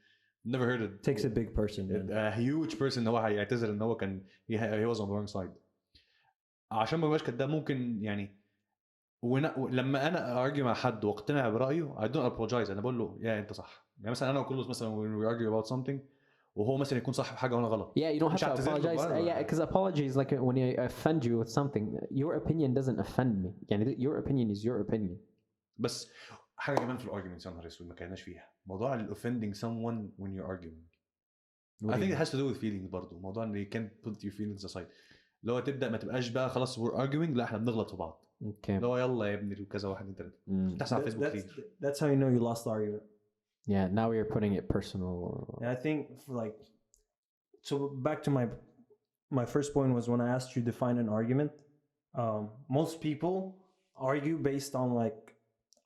Speaker 3: Never heard it.
Speaker 1: Takes a big person.
Speaker 3: A huge person ان هو هيعتذر ان هو كان he was on the wrong side. عشان ما يبقاش كده ممكن يعني لما انا argue مع حد واقتنع برايه I don't apologize. انا بقول له يا انت صح. يعني مثلا انا وكله مثلا when we argue about something وهو مثلا يكون صح في حاجه وانا غلط.
Speaker 2: Yeah, you don't have to apologize. Yeah, because apology is like when I offend you with something. Your opinion doesn't offend me. يعني your opinion is your opinion.
Speaker 3: بس حاجه كمان في الارجيومنتس يا نهار اسود ما كاناش فيها موضوع ال offending someone when you're arguing. I think it has to do with feelings برضو. موضوع ان you can't put your feelings aside. لو تبدا ما تبقاش بقى خلاص we're arguing لا احنا بنغلط في بعض.
Speaker 2: Okay.
Speaker 3: لو يلا يا ابني وكذا واحد ثلاثه تحصل على فيسبوك كتير.
Speaker 1: That's how you know you lost the argument.
Speaker 2: Yeah, now you're putting it personal.
Speaker 1: And I think like so back to my first point was when I asked you to define an argument. Most people argue based on like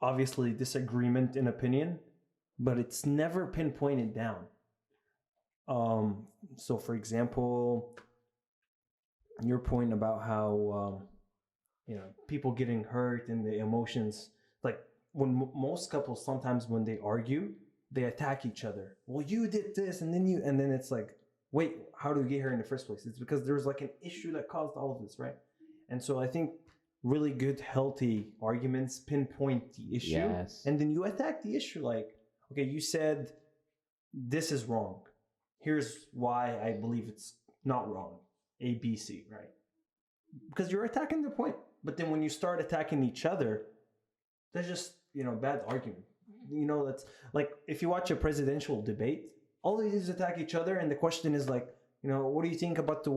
Speaker 1: obviously disagreement in opinion, but it's never pinpointed down. So for example, your point about how you know people getting hurt and the emotions, like when most couples sometimes when they argue they attack each other. Well, you did this and then it's like, wait, how did we get here in the first place? It's because there's like an issue that caused all of this, right? And so I think really good healthy arguments pinpoint the issue.
Speaker 2: Yes.
Speaker 1: And then you attack the issue like, okay, you said this is wrong. Here's why I believe it's not wrong. A, B, C, right? Because you're attacking the point. But then when you start attacking each other, that's just, you know, bad argument. You know, that's like if you watch a presidential debate, all they do is attack each other, and the question is like, you know, what do you think about the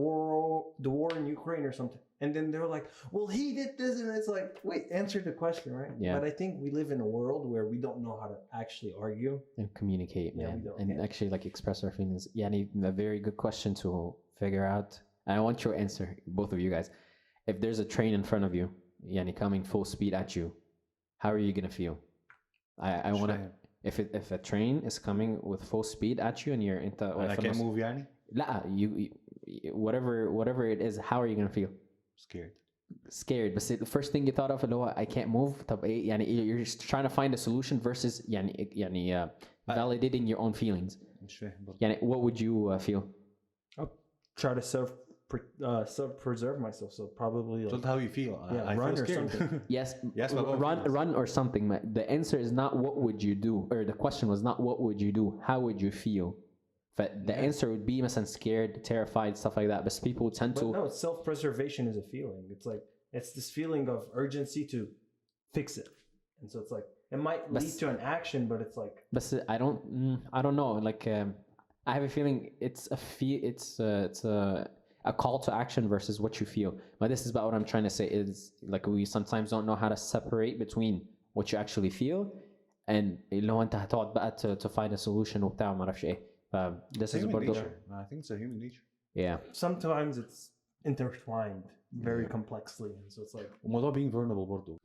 Speaker 1: war in Ukraine or something? And then they're like, well, he did this, and it's like, wait, answer the question, right?
Speaker 2: Yeah.
Speaker 1: But I think we live in a world where we don't know how to actually argue
Speaker 2: And communicate,
Speaker 1: Yeah,
Speaker 2: man.
Speaker 1: we don't,
Speaker 2: And
Speaker 1: yeah.
Speaker 2: actually like express our feelings. Yeah, a very good question to figure out. I want your answer, both of you guys. If there's a train in front of you, yani coming full speed at you, how are you gonna feel? I want to. If a train is coming with full speed at you and you're into
Speaker 3: I can't move يعني.
Speaker 2: لا, you whatever it is, how are you gonna feel? Scared. But the first thing you thought of اللي هو I can't move. طب ايه يعني you're just trying to find a solution versus يعني validating your own feelings.
Speaker 3: مش فاهم برضه.
Speaker 2: يعني what would you feel?
Speaker 1: I'll try to self-preserve myself. So probably like,
Speaker 3: Told how you feel.
Speaker 1: yeah,
Speaker 3: I
Speaker 1: run
Speaker 3: feel
Speaker 1: or
Speaker 3: scared.
Speaker 1: something.
Speaker 2: Yes,
Speaker 3: Yes, but what
Speaker 2: run or something. The answer is not what would you do, or the question was not what would you do, how would you feel? But the answer would be مثلا scared, terrified, stuff like that. But people tend
Speaker 1: But
Speaker 2: to
Speaker 1: no, self-preservation is a feeling. It's like it's this feeling of urgency to fix it, and so it's like it might lead to an action, but it's like.
Speaker 2: But I don't know. Like I have a feeling it's a call to action versus what you feel. But this is about what I'm trying to say is like we sometimes don't know how to separate between what you actually feel and لو انت هتقعد بقى to find a solution وبتاع ما اعرفش ايه. This is
Speaker 3: Human
Speaker 2: برضو.
Speaker 3: nature. I think it's a human nature.
Speaker 2: Yeah.
Speaker 1: Sometimes it's intertwined very complexly, and so it's like.
Speaker 3: وموضوع being vulnerable برضه.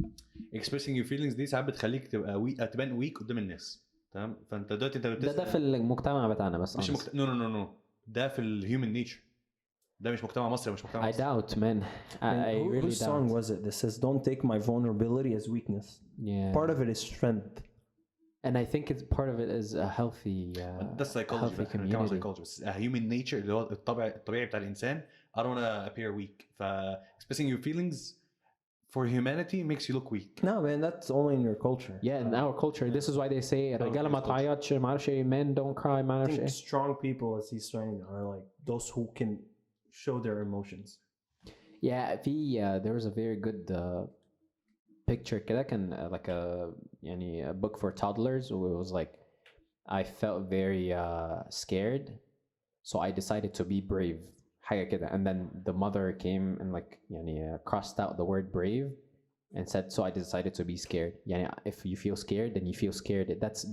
Speaker 3: Expressing your feelings دي ساعات بتخليك تبان weak قدام الناس. تمام. فانت دلوقتي انت
Speaker 2: ده في المجتمع بتاعنا بس.
Speaker 3: مش no. ده في الهيومن نيتشر. ده مش مجتمع مصري مش مجتمع
Speaker 2: I doubt, man. I really
Speaker 1: Whose
Speaker 2: doubt.
Speaker 1: song was it that says "Don't take my vulnerability as weakness"?
Speaker 2: Yeah.
Speaker 1: Part of it is strength.
Speaker 2: And I think it's part of it is a healthy.
Speaker 3: ده psychology.
Speaker 2: healthy
Speaker 3: كمان
Speaker 2: community.
Speaker 3: psychology. بس a human nature اللي هو الطبيعي بتاع الإنسان. I don't wanna appear weak. Expressing your feelings for humanity makes you look weak.
Speaker 1: No, man, that's only in your culture.
Speaker 2: Yeah, in our culture, this is why they say الرجالة ما تعيطش ما اعرفش ايه, men don't cry ما
Speaker 1: I
Speaker 2: اعرفش
Speaker 1: think
Speaker 2: ايه.
Speaker 1: strong people, as he's saying, are like those who can show their emotions.
Speaker 2: Yeah, there was a very good picture كده كان like a book for toddlers where it was like I felt very scared, so I decided to be brave حاجة كده, and then the mother came and like crossed out the word brave and said, so I decided to be scared. If you feel scared, then you feel scared.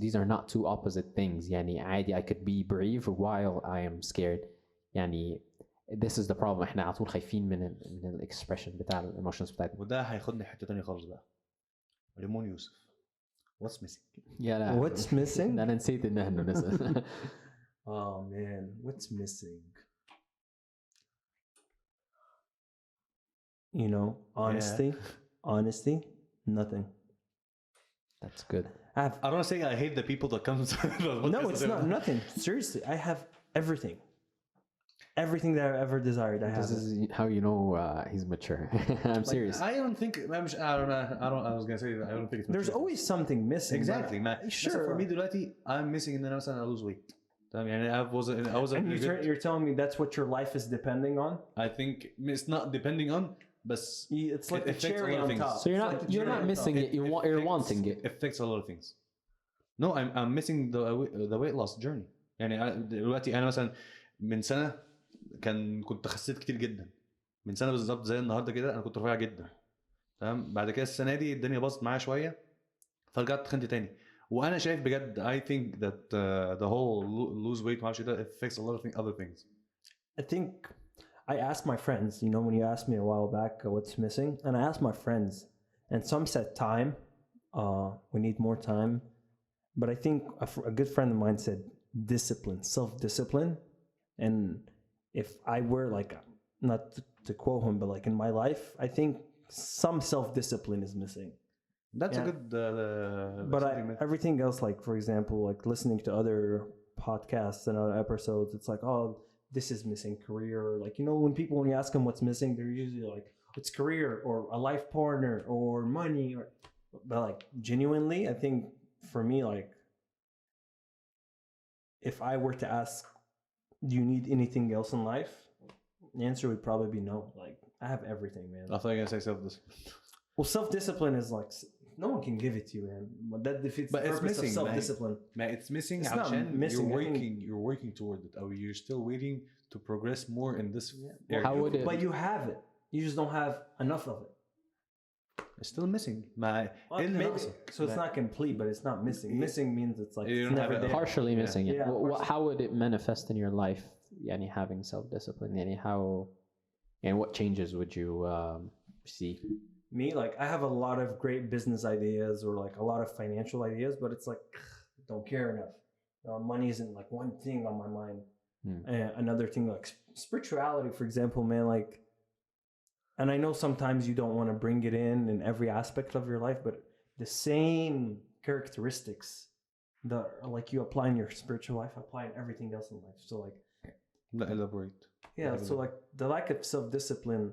Speaker 2: These are not two opposite things. عادي I could be brave while I am scared. this is the problem. احنا على طول خايفين من الاكسبريشن بتاع الايموشنز بتاعتنا.
Speaker 3: وده هياخدني حته ثانيه خالص بقى. ريمون يوسف. What's missing?
Speaker 2: لا.
Speaker 1: What's missing?
Speaker 2: انا نسيت ان احنا نسأل.
Speaker 1: Oh man, what's missing? You know, honesty, nothing.
Speaker 2: That's good.
Speaker 3: I don't want to say I hate the people that comes.
Speaker 1: No, it's not nothing. Seriously, I have everything. Everything that I've ever desired, I have.
Speaker 2: This is how you know he's mature. I'm serious.
Speaker 3: I don't think. I don't know. I was gonna say that I don't think it's.
Speaker 1: There's always something missing.
Speaker 3: Exactly.
Speaker 1: Sure.
Speaker 3: For me, دلوقتي I'm missing in the next I lose weight. I was.
Speaker 1: And you're telling me that's what your life is depending on?
Speaker 3: I think it's not depending on, but
Speaker 1: it's like the cherry on top.
Speaker 2: So you're not missing it. You're wanting it.
Speaker 3: It affects a lot of things. No, I'm missing the weight loss journey. دلوقتي أنا مثلا من سنة كنت خسيت كتير جدا. من سنة بالظبط زي النهاردة كده أنا كنت رفيع جدا. تمام. بعد كده السنة دي الدنيا باظت معايا شوية. فرجعت تخنت تاني. وانا شايف بجد I think that the whole lose weight معرفش ده affects a lot of other things.
Speaker 1: I think I asked my friends, you know, when you asked me a while back what's missing, and I asked my friends, and some said time. We need more time, but I think a good friend of mine said discipline, self-discipline. And if I were like, not to quote him, but like in my life, I think some self-discipline is missing.
Speaker 3: That's a good
Speaker 1: but everything else, like for example, like listening to other podcasts and other episodes, it's like, oh, this is missing career. Like, you know, when you ask them what's missing, they're usually like, it's career or a life partner or money, but like genuinely, I think for me, like if I were to ask, do you need anything else in life? The answer would probably be no. Like, I have everything, man.
Speaker 3: I thought you were gonna say self-discipline.
Speaker 1: Well, self-discipline is like, no one can give it to you, man. But that defeats the purpose of self-discipline.
Speaker 3: Man, it's missing.
Speaker 1: It's not missing.
Speaker 3: You're working toward it, or you're still waiting to progress more in this area.
Speaker 2: How would it?
Speaker 1: But you have it. You just don't have enough of it.
Speaker 3: It's still missing.
Speaker 1: So it's not complete, but it's not missing. Missing means it's like it's never there.
Speaker 2: Partially missing it.
Speaker 1: Yeah,
Speaker 2: how would it manifest in your life? Having self-discipline. How? And what changes would you see?
Speaker 1: Me, like I have a lot of great business ideas or like a lot of financial ideas, but it's like don't care enough. Money isn't like one thing on my mind. And another thing, like spirituality, for example, man, like, and I know sometimes you don't want to bring it in every aspect of your life, but the same characteristics that like you apply in your spiritual life apply in everything else in life. So like,
Speaker 3: elaborate.
Speaker 1: Yeah, so like the lack of self-discipline,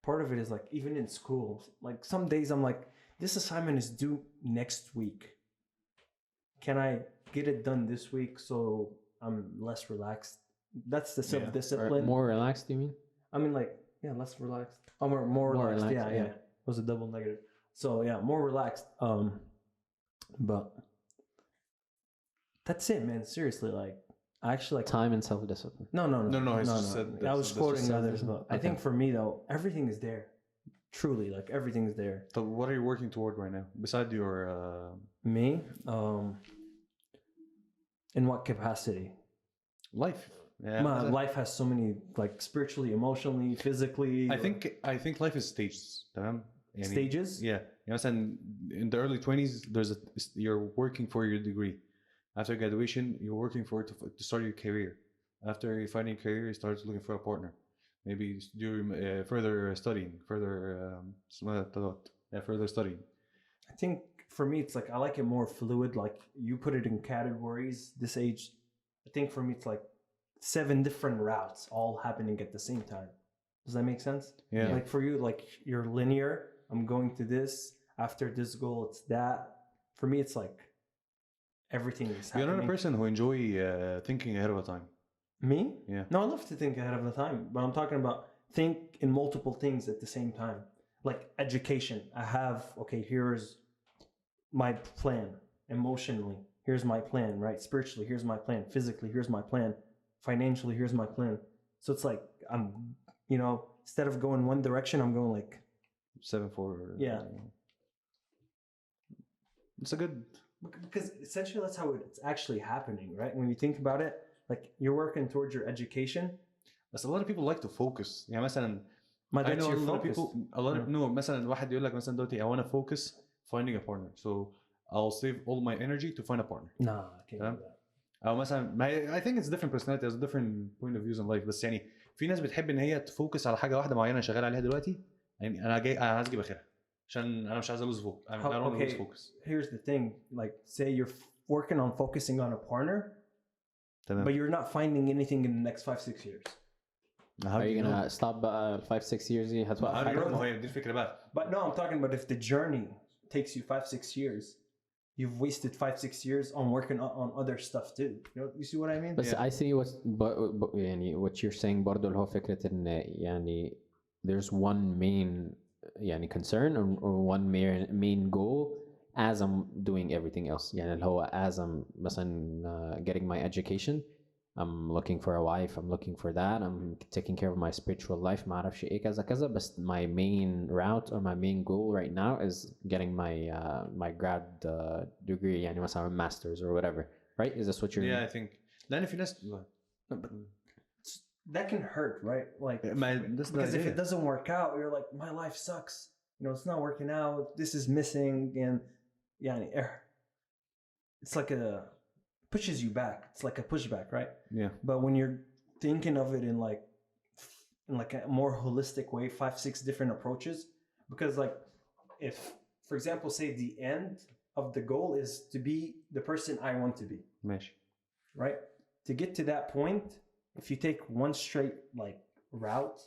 Speaker 1: part of it is like even in school, like some days I'm like, this assignment is due next week. Can I get it done this week so I'm less relaxed? That's the self-discipline.
Speaker 2: More relaxed, you mean?
Speaker 1: I mean, like, yeah, less relaxed. Oh, more relaxed. Yeah. It was a double negative. So yeah, more relaxed. But that's it, man. Seriously, like, I actually like
Speaker 2: time and self-discipline.
Speaker 1: No.
Speaker 3: Said
Speaker 1: I was quoting others, but I think for me though, everything is there. Truly, like everything is there.
Speaker 3: So what are you working toward right now? Besides your
Speaker 1: me, in what capacity?
Speaker 3: Life. Yeah.
Speaker 1: My life has so many, like spiritually, emotionally, physically.
Speaker 3: I think life is stages.
Speaker 1: Stages?
Speaker 3: Yeah. In the early 20s, you're working for your degree. After graduation, you're working for it to start your career. After you find your career, you start looking for a partner. Maybe do further studying, further studying.
Speaker 1: I think for me, it's like I like it more fluid. Like you put it in categories. This age, I think for me, it's like 7 different routes all happening at the same time. Does that make sense?
Speaker 3: Yeah.
Speaker 1: Like for you, like you're linear. I'm going to this. After this goal, it's that. For me, it's like everything is happening.
Speaker 3: You're not a person who enjoy thinking ahead of a time.
Speaker 1: Me?
Speaker 3: Yeah.
Speaker 1: No, I love to think ahead of the time, but I'm talking about think in multiple things at the same time. Like education. I have, okay, here's my plan. Emotionally, here's my plan, right? Spiritually, here's my plan. Physically, here's my plan. Financially, here's my plan. So it's like I'm, you know, instead of going one direction, I'm going like
Speaker 3: 7-4.
Speaker 1: Yeah.
Speaker 3: It's a good.
Speaker 1: because essentially that's how it's actually happening, right? When you think about it, like you're working towards your education.
Speaker 3: بس a lot of people like to focus. يعني مثلا
Speaker 1: My
Speaker 3: I
Speaker 1: that's
Speaker 3: know
Speaker 1: your
Speaker 3: a lot of
Speaker 1: focus.
Speaker 3: people. A lot of no. مثلا واحد يقول لك مثلا دلوقتي I want to focus finding a partner, so I'll save all my energy to find a partner.
Speaker 1: Nah, I can't
Speaker 3: تمام؟
Speaker 1: do that.
Speaker 3: أو مثلا I think it's different personality, there's different point of views in life. بس يعني في ناس بتحب إن هي تفوكس على حاجة واحدة معينة شغال عليها دلوقتي. يعني أنا عايز أجيب آخرها عشان أنا مش عايز lose focus. I don't want to lose focus.
Speaker 1: Here's the thing. Like, say you're working on focusing on a partner,
Speaker 3: تمام.
Speaker 1: but you're not finding anything in the next 5-6 years.
Speaker 2: Are you gonna stop بقى 5-6 years دي هتوقف
Speaker 3: I don't
Speaker 2: حاجة؟
Speaker 3: know. هي دي الفكرة بقى.
Speaker 1: But no, I'm talking about if the journey takes you 5-6 years, you've wasted 5-6 years on working on other stuff too. You see what I mean?
Speaker 2: بس I see يعني what you're saying برضه اللي هو فكرة إن يعني there's one main يعني concern or one main goal as I'm doing everything else. يعني اللي هو as I'm مثلا getting my education, I'm looking for a wife, I'm looking for that, I'm taking care of my spiritual life, ما أعرفش إيه كذا كذا. بس my main route or my main goal right now is getting my grad degree, يعني مثلا masters or whatever. Right? Is this what you're?
Speaker 3: Yeah, I think. لأن في ناس.
Speaker 1: That can hurt, right? Like, because if it doesn't work out, you're like, my life sucks. It's not working out. This is missing, and yeah, it's like pushes you back. It's like a pushback, right?
Speaker 3: Yeah.
Speaker 1: But when you're thinking of it in like a more holistic way, 5-6 different approaches, because like if, for example, say the end of the goal is to be the person I want to be.
Speaker 3: ماشي.
Speaker 1: Right? To get to that point, if you take one straight like route,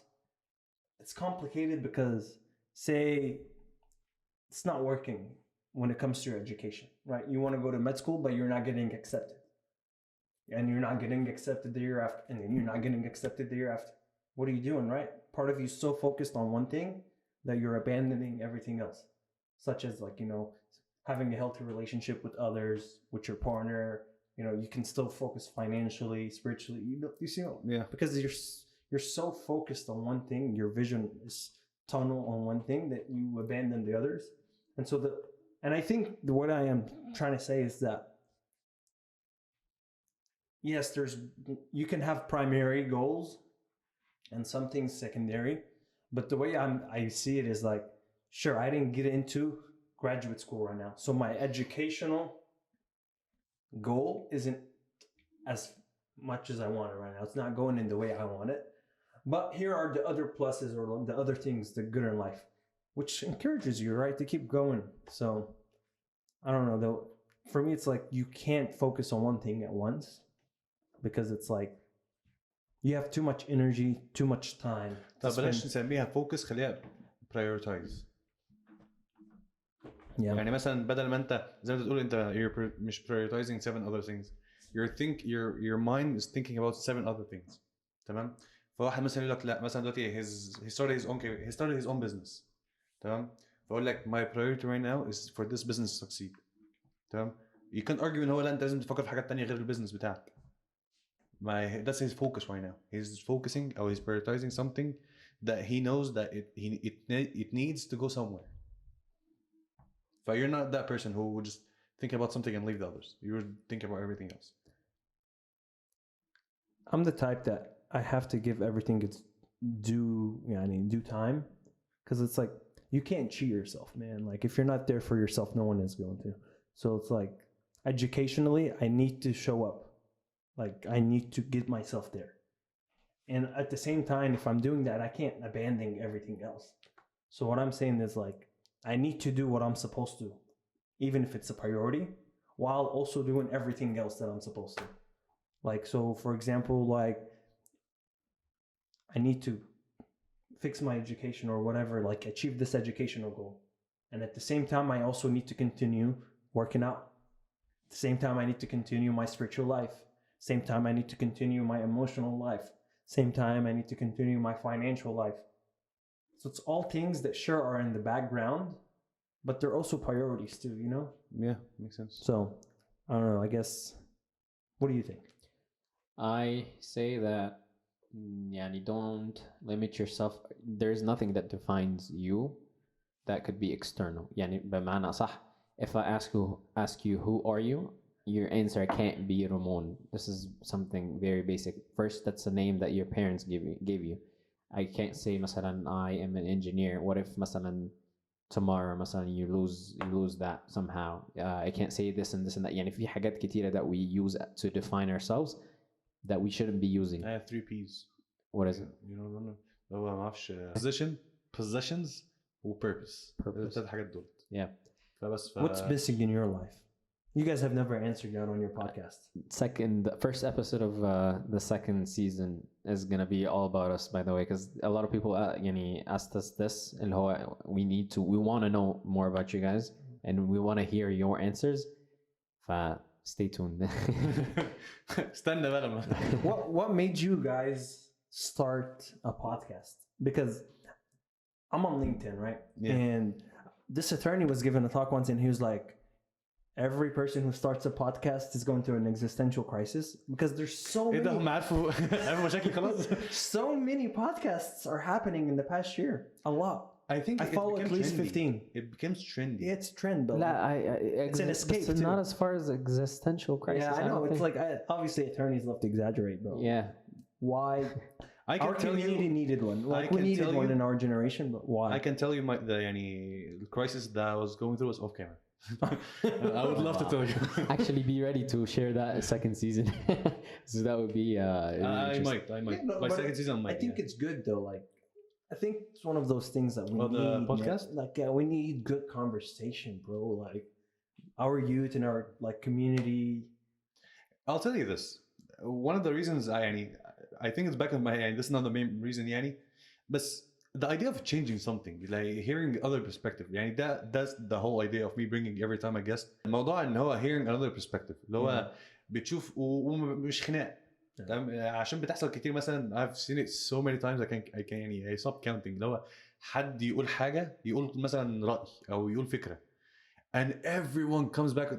Speaker 1: it's complicated because say it's not working when it comes to your education, right? You want to go to med school, but you're not getting accepted. And you're not getting accepted the year after, and then you're not getting accepted the year after. What are you doing, right? Part of you is so focused on one thing that you're abandoning everything else, such as like, having a healthy relationship with others, with your partner. You can still focus financially, spiritually. You see,
Speaker 3: Yeah.
Speaker 1: because you're so focused on one thing, your vision is tunnel on one thing that you abandon the others. And I think what I am trying to say is that yes, you can have primary goals and some things secondary, but the way I see it is like, sure, I didn't get into graduate school right now, so my educational goal isn't as much as I want it right now. It's not going in the way I want it. But here are the other pluses or the other things, the good in life, which encourages you, right, to keep going. So I don't know though. For me, it's like you can't focus on one thing at once because it's like you have too much energy, too much time.
Speaker 3: طب بلاش نسميها فوكس، خليها prioritize.
Speaker 1: Yeah.
Speaker 3: يعني مثلا بدل ما انت زي ما تقول انت you're مش prioritizing 7 other things. Your mind is thinking about 7 other things. تمام؟ فواحد مثلا يقول لك لا مثلا دلوقتي he started his own business. تمام؟ فأقول لك my priority right now is for this business to succeed. تمام؟ You can't argue ان هو لا انت لازم تفكر في حاجات تانية غير البيزنس بتاعك. That's his focus right now. He's focusing or he's prioritizing something that he knows that it needs to go somewhere. But you're not that person who would just think about something and leave the others. You're thinking about everything else.
Speaker 1: I'm the type that I have to give everything its due time, because it's like you can't cheat yourself, man. Like if you're not there for yourself, no one is going to. So it's like educationally, I need to show up. Like I need to get myself there. And at the same time, if I'm doing that, I can't abandon everything else. So what I'm saying is like, I need to do what I'm supposed to, even if it's a priority, while also doing everything else that I'm supposed to. Like, so for example, like I need to fix my education or whatever, like achieve this educational goal. And at the same time, I also need to continue working out. At the same time, I need to continue my spiritual life. Same time, I need to continue my emotional life. Same time, I need to continue my financial life. So it's all things that sure are in the background, but they're also priorities too, you know?
Speaker 3: Yeah, makes sense.
Speaker 1: So, I don't know, I guess, what do you think?
Speaker 2: I say that يعني don't limit yourself. There's nothing that defines you that could be external. يعني بمعنى صح, if I ask you who are you, your answer can't be Remon. This is something very basic. First, that's a name that your parents gave you. I can't say مثلا I am an engineer. What if مثلا tomorrow مثلا you lose that somehow. I can't say this and this and that. يعني في حاجات كتيرة that we use to define ourselves that we shouldn't be using.
Speaker 3: I have 3 P's.
Speaker 2: What is it?
Speaker 3: You know هو ما اعرفش possessions و purpose. الثلاث حاجات دول.
Speaker 2: Yeah.
Speaker 3: فبس
Speaker 1: What's missing in your life? You guys have never answered that on your podcast.
Speaker 2: The first episode of the second season is gonna be all about us, by the way, because a lot of people يعني asked us this اللي هو we want to know more about you guys and we want to hear your answers. Stay tuned.
Speaker 3: استنى بقى لما
Speaker 1: What made you guys start a podcast? Because I'm on LinkedIn, right?
Speaker 3: Yeah.
Speaker 1: And this attorney was given a talk once, and he was like, every person who starts a podcast is going through an existential crisis because there's
Speaker 3: ايه ده هم عارفوا مشاكل خلاص.
Speaker 1: so many podcasts are happening in the past year. A lot.
Speaker 3: I think
Speaker 1: I follow at least 15.
Speaker 3: It becomes trendy.
Speaker 1: Yeah, it's trend, but
Speaker 2: it's
Speaker 1: an escape
Speaker 2: It's
Speaker 1: too.
Speaker 2: not as far as existential crisis.
Speaker 1: yeah, I know. It's like obviously attorneys love to exaggerate, bro.
Speaker 2: Yeah.
Speaker 1: Why?
Speaker 3: I can
Speaker 1: Our
Speaker 3: tell
Speaker 1: community
Speaker 3: you
Speaker 1: needed one. Like we
Speaker 3: can
Speaker 1: needed
Speaker 3: tell
Speaker 1: one
Speaker 3: you-
Speaker 1: in our generation, but why?
Speaker 3: I can tell you the يعني crisis that I was going through was off camera. I would love to tell you.
Speaker 2: Actually, be ready to share that second season. So that would be really
Speaker 3: I
Speaker 2: interesting.
Speaker 3: might.
Speaker 1: Yeah, no,
Speaker 3: By
Speaker 1: but
Speaker 3: second season, I might.
Speaker 1: I think it's good though. Like, I think it's one of those things that we
Speaker 3: Oh,
Speaker 1: need.
Speaker 3: the
Speaker 1: man.
Speaker 3: podcast?
Speaker 1: Like, yeah, we need good conversation, bro. Like, our youth and our like community.
Speaker 3: I'll tell you this. One of the reasons I think it's back in my head. This is not the main reason يعني. But the idea of changing something, like hearing other perspective, يعني that's the whole idea of me bringing every time I guest. الموضوع ان هو hearing another perspective اللي هو بتشوف ومش خناق. تمام عشان بتحصل كتير مثلا I've seen it so many times I can يعني I stop counting اللي هو حد يقول حاجة يقول مثلا رأي أو يقول فكرة and everyone comes back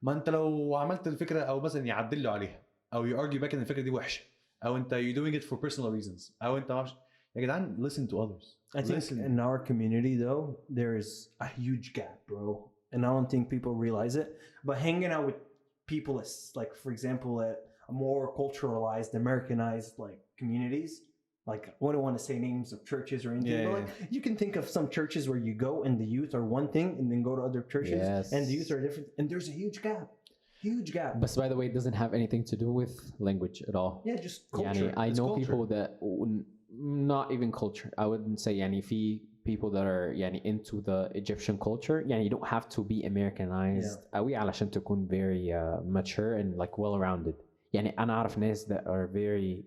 Speaker 3: ما أنت لو عملت الفكرة أو مثلا يعدل له عليها أو you argue back إن الفكرة دي وحشة أو أنت you doing it for personal reasons أو أنت معرفش يا جدعان listen to others.
Speaker 1: I think in our community though, there is a huge gap, bro, and I don't think people realize it. But hanging out with people, like for example, at more culturalized, Americanized like communities, like I don't want to say names of churches or anything, but like you can think of some churches where you go and the youth are one thing, and then go to other churches and the youth are different, and there's a huge gap. Huge gap.
Speaker 2: But by the way, it doesn't have anything to do with language at all.
Speaker 1: Yeah, just culture.
Speaker 2: يعني I
Speaker 1: It's
Speaker 2: know
Speaker 1: culture.
Speaker 2: people that not even culture. I wouldn't say يعني في people that are يعني into the Egyptian culture. يعني you don't have to be Americanized قوي علشان تكون very mature and like well-rounded. يعني أنا أعرف ناس that are very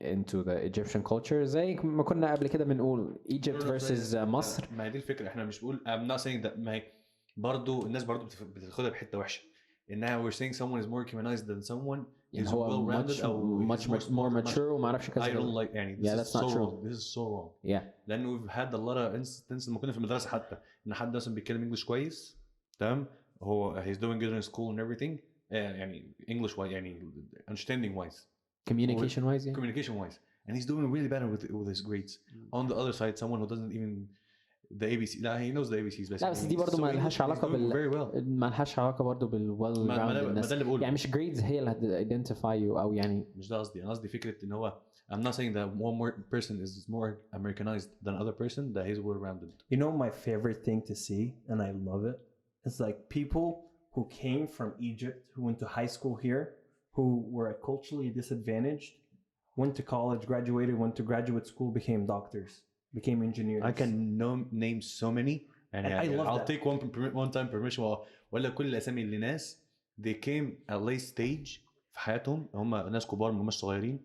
Speaker 2: into the Egyptian culture زي ما كنا قبل كده بنقول Egypt versus مصر.
Speaker 3: ما هي دي الفكرة احنا مش بقول I'm not saying that ما هي برضه الناس برضه بتاخدها بحتة وحشة إنها we're saying someone is more humanized than someone is well-rounded أو
Speaker 2: much more mature وما أعرفش كذا.
Speaker 3: I don't like يعني
Speaker 2: Yeah, that's not true.
Speaker 3: wrong. This is so wrong.
Speaker 2: Yeah.
Speaker 3: لأنه we've had a lot of instances لما كنا في المدرسة حتى إن حد مثلا بيتكلم إنجلش كويس تمام هو he's doing good in school and everything يعني English wise يعني understanding wise
Speaker 2: Communication wise, yeah.
Speaker 3: communication wise and he's doing really bad with his grades. On the other side someone who doesn't even the ABC لا he knows the ABCs بس
Speaker 2: لا بس دي برضه ما لهاش علاقة
Speaker 3: very well.
Speaker 2: ما لهاش علاقة برضه بالwell
Speaker 3: ما ده اللي بقوله
Speaker 2: يعني مش grades هي اللي identify you أو يعني
Speaker 3: مش ده قصدي أنا قصدي فكرة إن هو I'm not saying that one more person is more Americanized than other person that he's well-rounded.
Speaker 1: You know my favorite thing to see, and I love it, it's like people who came from Egypt, who went to high school here, who were culturally disadvantaged, went to college, graduated, went to graduate school, became doctors, became engineers.
Speaker 3: I can name so many and
Speaker 1: I love
Speaker 3: I'll
Speaker 1: that.
Speaker 3: take one time permission ولا كل الأسامي اللي ناس they came at late stage في حياتهم هم ناس كبار مش صغيرين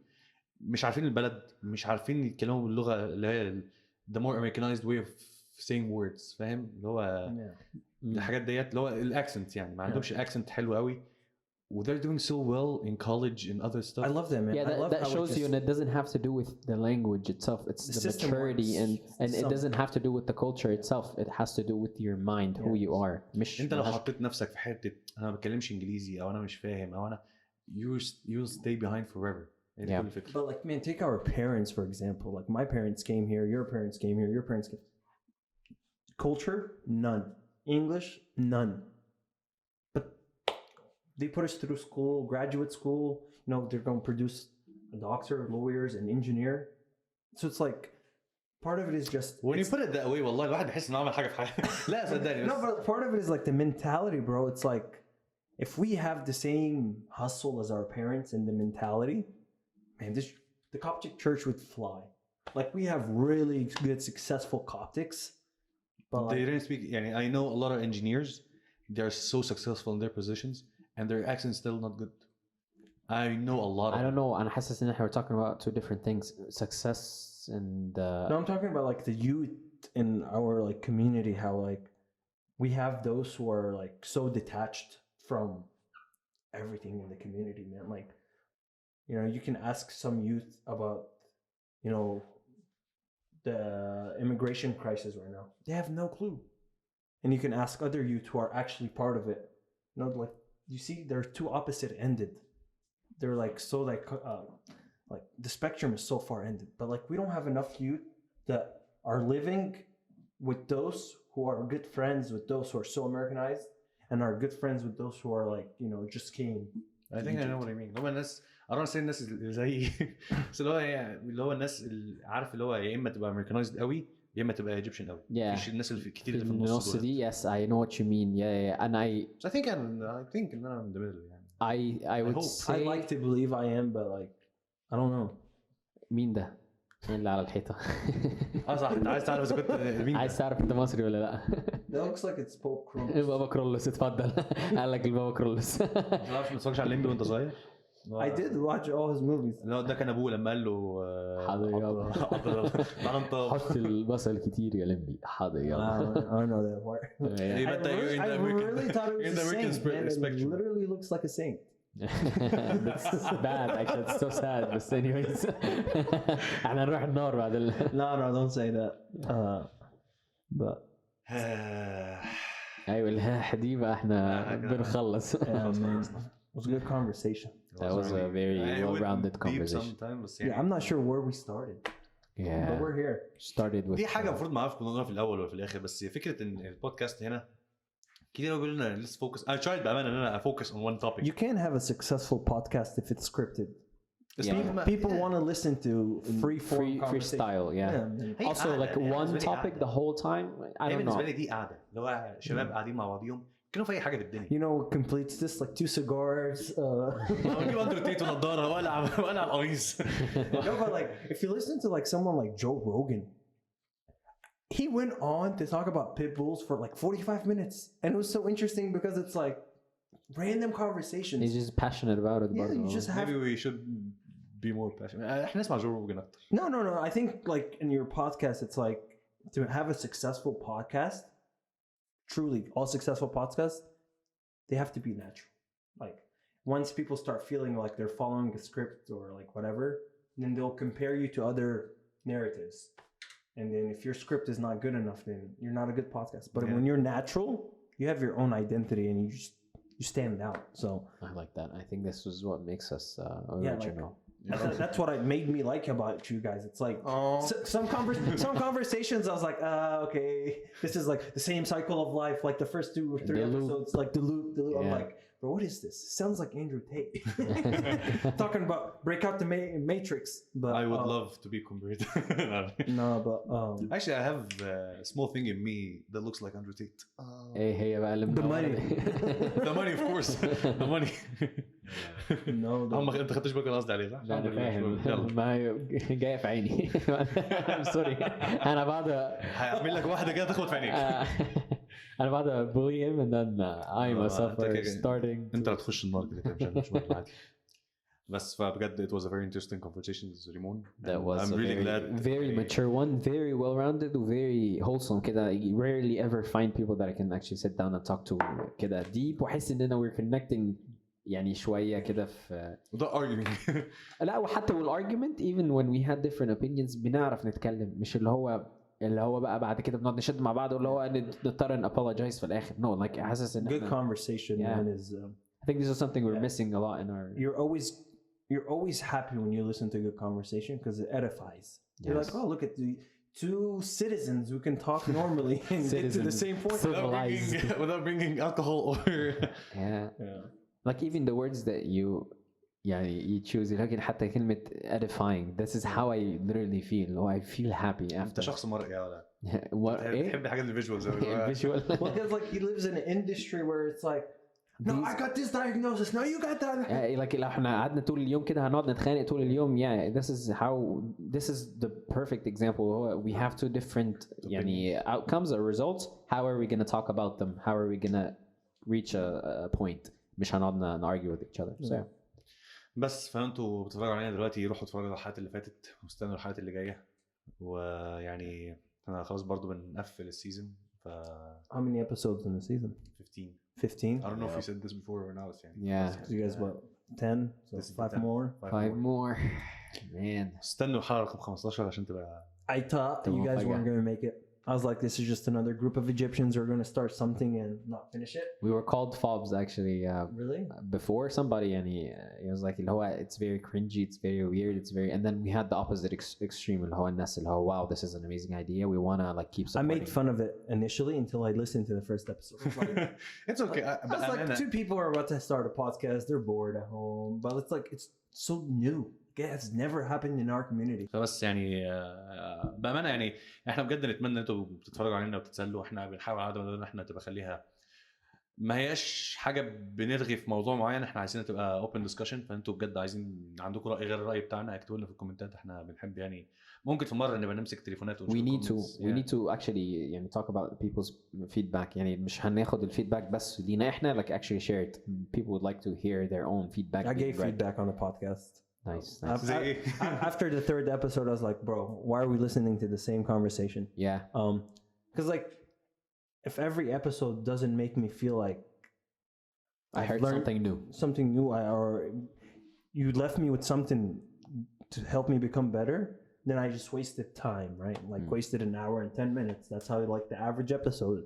Speaker 3: مش عارفين البلد مش عارفين يتكلموا باللغة اللي هي the more Americanized way of saying words فاهم اللي هو الحاجات ديت اللي هو الاكسنت يعني ما عندهمش اكسنت حلو قوي they're doing so well in college and other stuff.
Speaker 1: I love them, man.
Speaker 2: Yeah,
Speaker 1: I love
Speaker 2: that
Speaker 1: how it
Speaker 2: shows you,
Speaker 1: just-
Speaker 2: and it doesn't have to do with the language itself. It's
Speaker 1: The
Speaker 2: the
Speaker 1: system
Speaker 2: maturity,
Speaker 1: works.
Speaker 2: and it doesn't have to do with the culture itself. It has to do with your mind, who you are. مش
Speaker 3: انت لو حطيت نفسك في حته انا ما بتكلمش انجليزي او انا مش فاهم او انا you'll stay behind forever. هي دي
Speaker 2: Yeah.
Speaker 3: كل الفكرة.
Speaker 1: But like, man, take our parents for example. Like my parents came here, your parents came here, your parents came. Culture, none. English, none. But they put us through school, graduate school. You know, they're going to produce a doctor, lawyers, an engineer. So it's like part of it is just.
Speaker 3: When you
Speaker 1: it's-
Speaker 3: put it that way والله الواحد بيحس انه عمل حاجه في حياته. لا صدقني
Speaker 1: No, but part of it is like the mentality, bro. It's like if we have the same hustle as our parents and the mentality, man, the Coptic church would fly. Like we have really good, successful Coptics, but
Speaker 3: they
Speaker 1: like,
Speaker 3: didn't speak. يعني I know a lot of engineers. They are so successful in their positions, and their accent's still not good. I know a lot of.
Speaker 2: I don't know. أنا حاسس إن إحنا we're talking about two different things. Success and
Speaker 1: no, I'm talking about like the youth in our like community. How like we have those who are like so detached from everything in the community, man. Like, you know, you can ask some youth about, you know, the immigration crisis right now. They have no clue. And you can ask other youth who are actually part of it. You know, like you see, they're too opposite ended. They're like so like the spectrum is so far ended. But like we don't have enough youth that are living with those who are good friends with those who are so Americanized, and are good friends with those who are like, you know, just came.
Speaker 3: I think I know what I mean. اللي هو الناس I don't say الناس اللي زي بس اللي هو الناس اللي عارف اللي هو يا اما تبقى Americanized قوي يا اما تبقى Egyptian قوي.
Speaker 2: Yeah.
Speaker 3: مش الناس اللي كتير
Speaker 2: في
Speaker 3: اللي في النص
Speaker 2: النص
Speaker 3: دول.
Speaker 2: دي. Yes, I know what you mean. Yeah. And
Speaker 3: So I think ان انا in the middle يعني.
Speaker 2: I would
Speaker 3: hope.
Speaker 2: say.
Speaker 1: I like to believe I am, but like I don't know.
Speaker 2: مين ده؟ مين اللي على الحيطة؟
Speaker 3: صح انت عايز تعرف اذا كنت مين
Speaker 2: عايز تعرف انت مصري ولا لا؟
Speaker 1: That looks like it's Pope Chrome.
Speaker 2: البابا كرولوس اتفضل. قال لك البابا كرولوس.
Speaker 3: ما تعرفش ما تتفرجش على الليمبي وانت صغير؟
Speaker 1: I did watch all his movies.
Speaker 3: لا ده كان ابوه لما قال له
Speaker 2: حاضر يابا.
Speaker 3: تعالى انت
Speaker 2: حط البصل كتير يا لمبي. حاضر يابا.
Speaker 1: I don't know that part.
Speaker 3: يبقى انت you're in
Speaker 1: I
Speaker 3: the American
Speaker 1: really thought it
Speaker 3: in
Speaker 1: was
Speaker 3: the
Speaker 1: a
Speaker 3: American
Speaker 1: saint, man. It
Speaker 3: spectrum.
Speaker 1: literally looks like a saint.
Speaker 2: That's bad actually. It's so sad. But anyways. احنا نروح النار بعد
Speaker 1: No, don't say that. But
Speaker 2: ايوه الهاح دي بقى احنا بنخلص.
Speaker 1: yeah, man, it was a good conversation.
Speaker 2: That was a very well-rounded conversation.
Speaker 3: Sometimes,
Speaker 1: Yeah, I'm not sure where we started, but
Speaker 2: Yeah.
Speaker 1: we're here.
Speaker 2: Started with.
Speaker 3: دي حاجه المفروض ما اعرف كنا في الاول ولا في الاخر بس فكره ان البودكاست هنا كتير بيقولوا لنا let's focus. I tried بامانه ان انا focus on one topic.
Speaker 1: You can't have a successful podcast if it's scripted.
Speaker 2: Yeah.
Speaker 1: People want to listen to free
Speaker 2: freestyle. Yeah.
Speaker 1: man.
Speaker 2: Also, like one topic the whole time. I don't
Speaker 3: بالنسبه
Speaker 2: know.
Speaker 3: لي دي قاعده اللي هو شباب قاعدين مع بعضيهم كانوا في اي حاجه في الدنيا.
Speaker 1: You know what completes this? Like 2 cigars.
Speaker 3: نجيب اندروتيت ونضاره ولا قميص.
Speaker 1: No, but like if you listen to like someone like Joe Rogan, he went on to talk about pit bulls for like 45 minutes, and it was so interesting because it's like random conversations.
Speaker 2: He's just passionate about it.
Speaker 1: Yeah, you just have.
Speaker 3: Maybe we should be more passionate. احنا نسمع جو روجن اكتر.
Speaker 1: No. I think like in your podcast, it's like to have a successful podcast. Truly, all successful podcasts, they have to be natural. Like once people start feeling like they're following a script or like whatever, then they'll compare you to other narratives. And then if your script is not good enough, then you're not a good podcast. But when you're natural, you have your own identity and you stand out. So
Speaker 2: I like that. I think this was what makes us
Speaker 1: Yeah,
Speaker 2: original.
Speaker 1: that's what it made me like about you guys. It's like some conversations I was like, okay, this is like the same cycle of life. Like the first 2 or 3
Speaker 2: The loop.
Speaker 1: episodes, like the loop. I'm
Speaker 2: Yeah.
Speaker 1: like, bro, what is this? It sounds like Andrew Tate talking about break out the matrix. But
Speaker 3: I would love to be compared.
Speaker 1: no, but
Speaker 3: Actually, I have a small thing in me that looks like Andrew Tate.
Speaker 2: ايه هي بقى اللي
Speaker 1: the money.
Speaker 3: The money, of course. The money.
Speaker 1: No,
Speaker 3: انت خدتش بالك انا قصدي عليه صح؟
Speaker 2: لا انا
Speaker 3: يلا.
Speaker 2: فاهم. ما هي جايه في عيني. سوري. انا بعد
Speaker 3: هعمل لك واحده كده تخبط في عينيك.
Speaker 2: انا بعد bully him and then I myself
Speaker 3: أنت
Speaker 2: are
Speaker 3: كده-
Speaker 2: starting.
Speaker 3: انت هتخش النار كده مش مهم عادي. بس فبجد it was a very interesting conversation with Remon.
Speaker 2: That was
Speaker 3: I'm
Speaker 2: a
Speaker 3: really
Speaker 2: very,
Speaker 3: glad.
Speaker 2: very mature one, very well rounded, very wholesome كده. You rarely ever find people that I can actually sit down and talk to كده deep. وأحس إننا we're connecting يعني شويه كده في
Speaker 3: وده arguing.
Speaker 2: لا وحتى والارجيومنت even when we had different opinions بنعرف نتكلم مش اللي هو بقى بعد كده بنقعد نشد مع بعض واللي هو نضطر ن apologize في الاخر. no like حاسس ان
Speaker 1: Good conversation,
Speaker 2: Yeah.
Speaker 1: man, is
Speaker 2: I think this is something we're missing a lot in our
Speaker 1: you're always happy when you listen to good conversation because it edifies. You're like, oh, look at the two citizens who can talk normally and get to the same point.
Speaker 3: without bringing alcohol or
Speaker 2: yeah. Like even the words that you you choose لكن حتى كلمة edifying this is how I literally feel. I feel happy
Speaker 3: انت
Speaker 2: after
Speaker 3: شخص مرئي ولا
Speaker 2: ايه
Speaker 3: بتحب حاجات الفيجوالز
Speaker 2: visual
Speaker 1: Well, because like he lives in an industry where it's like, no, I got this diagnosis. No, you got that.
Speaker 2: like لو احنا قعدنا طول اليوم كده هنقعد نتخانق طول اليوم. this is the perfect example. We have two different يعني outcomes or results. How are we going to talk about them? How are we going to reach a point? مش هنقعد argue with each other. So
Speaker 3: بس فانتوا بتتفرجوا علينا دلوقتي روحوا اتفرجوا على الحلقات اللي فاتت واستنوا الحلقات اللي جايه. ويعني انا خلاص برضو بنقفل السيزون.
Speaker 1: How many episodes in the season?
Speaker 3: 15.
Speaker 1: 15?
Speaker 3: I don't know if we said this before or not.
Speaker 2: yeah
Speaker 1: You guys what? 10? So
Speaker 3: This is
Speaker 1: 5
Speaker 3: the 10.
Speaker 1: more?
Speaker 2: 5 more man.
Speaker 3: استنوا الحلقه رقم 15 عشان تبقى
Speaker 1: I thought you guys weren't going to make it. I was like, this is just another group of Egyptians who are going to start something and not finish it.
Speaker 2: We were called fobs actually
Speaker 1: Really?
Speaker 2: before somebody and he was like it's very cringy, it's very weird, it's very, and then we had the opposite extreme اللي هو الناس اللي هو wow this is an amazing idea, we want to like keep supporting.
Speaker 1: I made fun of it initially until I listened to the first episode. I was like,
Speaker 3: it's okay.
Speaker 1: I was like, two people are about to start a podcast, they're bored at home, but it's like it's so new. It's never happened in our community.
Speaker 3: فبس يعني بامانه يعني احنا بجد نتمنى انتوا بتتفرجوا علينا وبتتسلوا. احنا بنحاول على قد ما نقدر احنا تبقى خليها ما هياش حاجه بنرغي في موضوع معين. احنا عايزينها تبقى اوبن ديسكشن. فانتوا بجد عايزين عندكم راي غير الراي بتاعنا اكتبوا لنا في الكومنتات. احنا بنحب يعني ممكن في مره نبقى نمسك تليفونات
Speaker 2: we need to actually يعني talk about people's feedback. يعني مش هناخد الفيدباك بس لينا احنا like actually share it. People would like to hear their own feedback.
Speaker 1: I gave feedback on the podcast.
Speaker 2: Nice.
Speaker 1: After the third episode, I was like, bro, why are we listening to the same conversation?
Speaker 2: Yeah.
Speaker 1: Because like, if every episode doesn't make me feel like
Speaker 2: I heard something new,
Speaker 1: or you left me with something to help me become better, then I just wasted time, right? Like wasted an hour and 10 minutes. That's how like the average episode.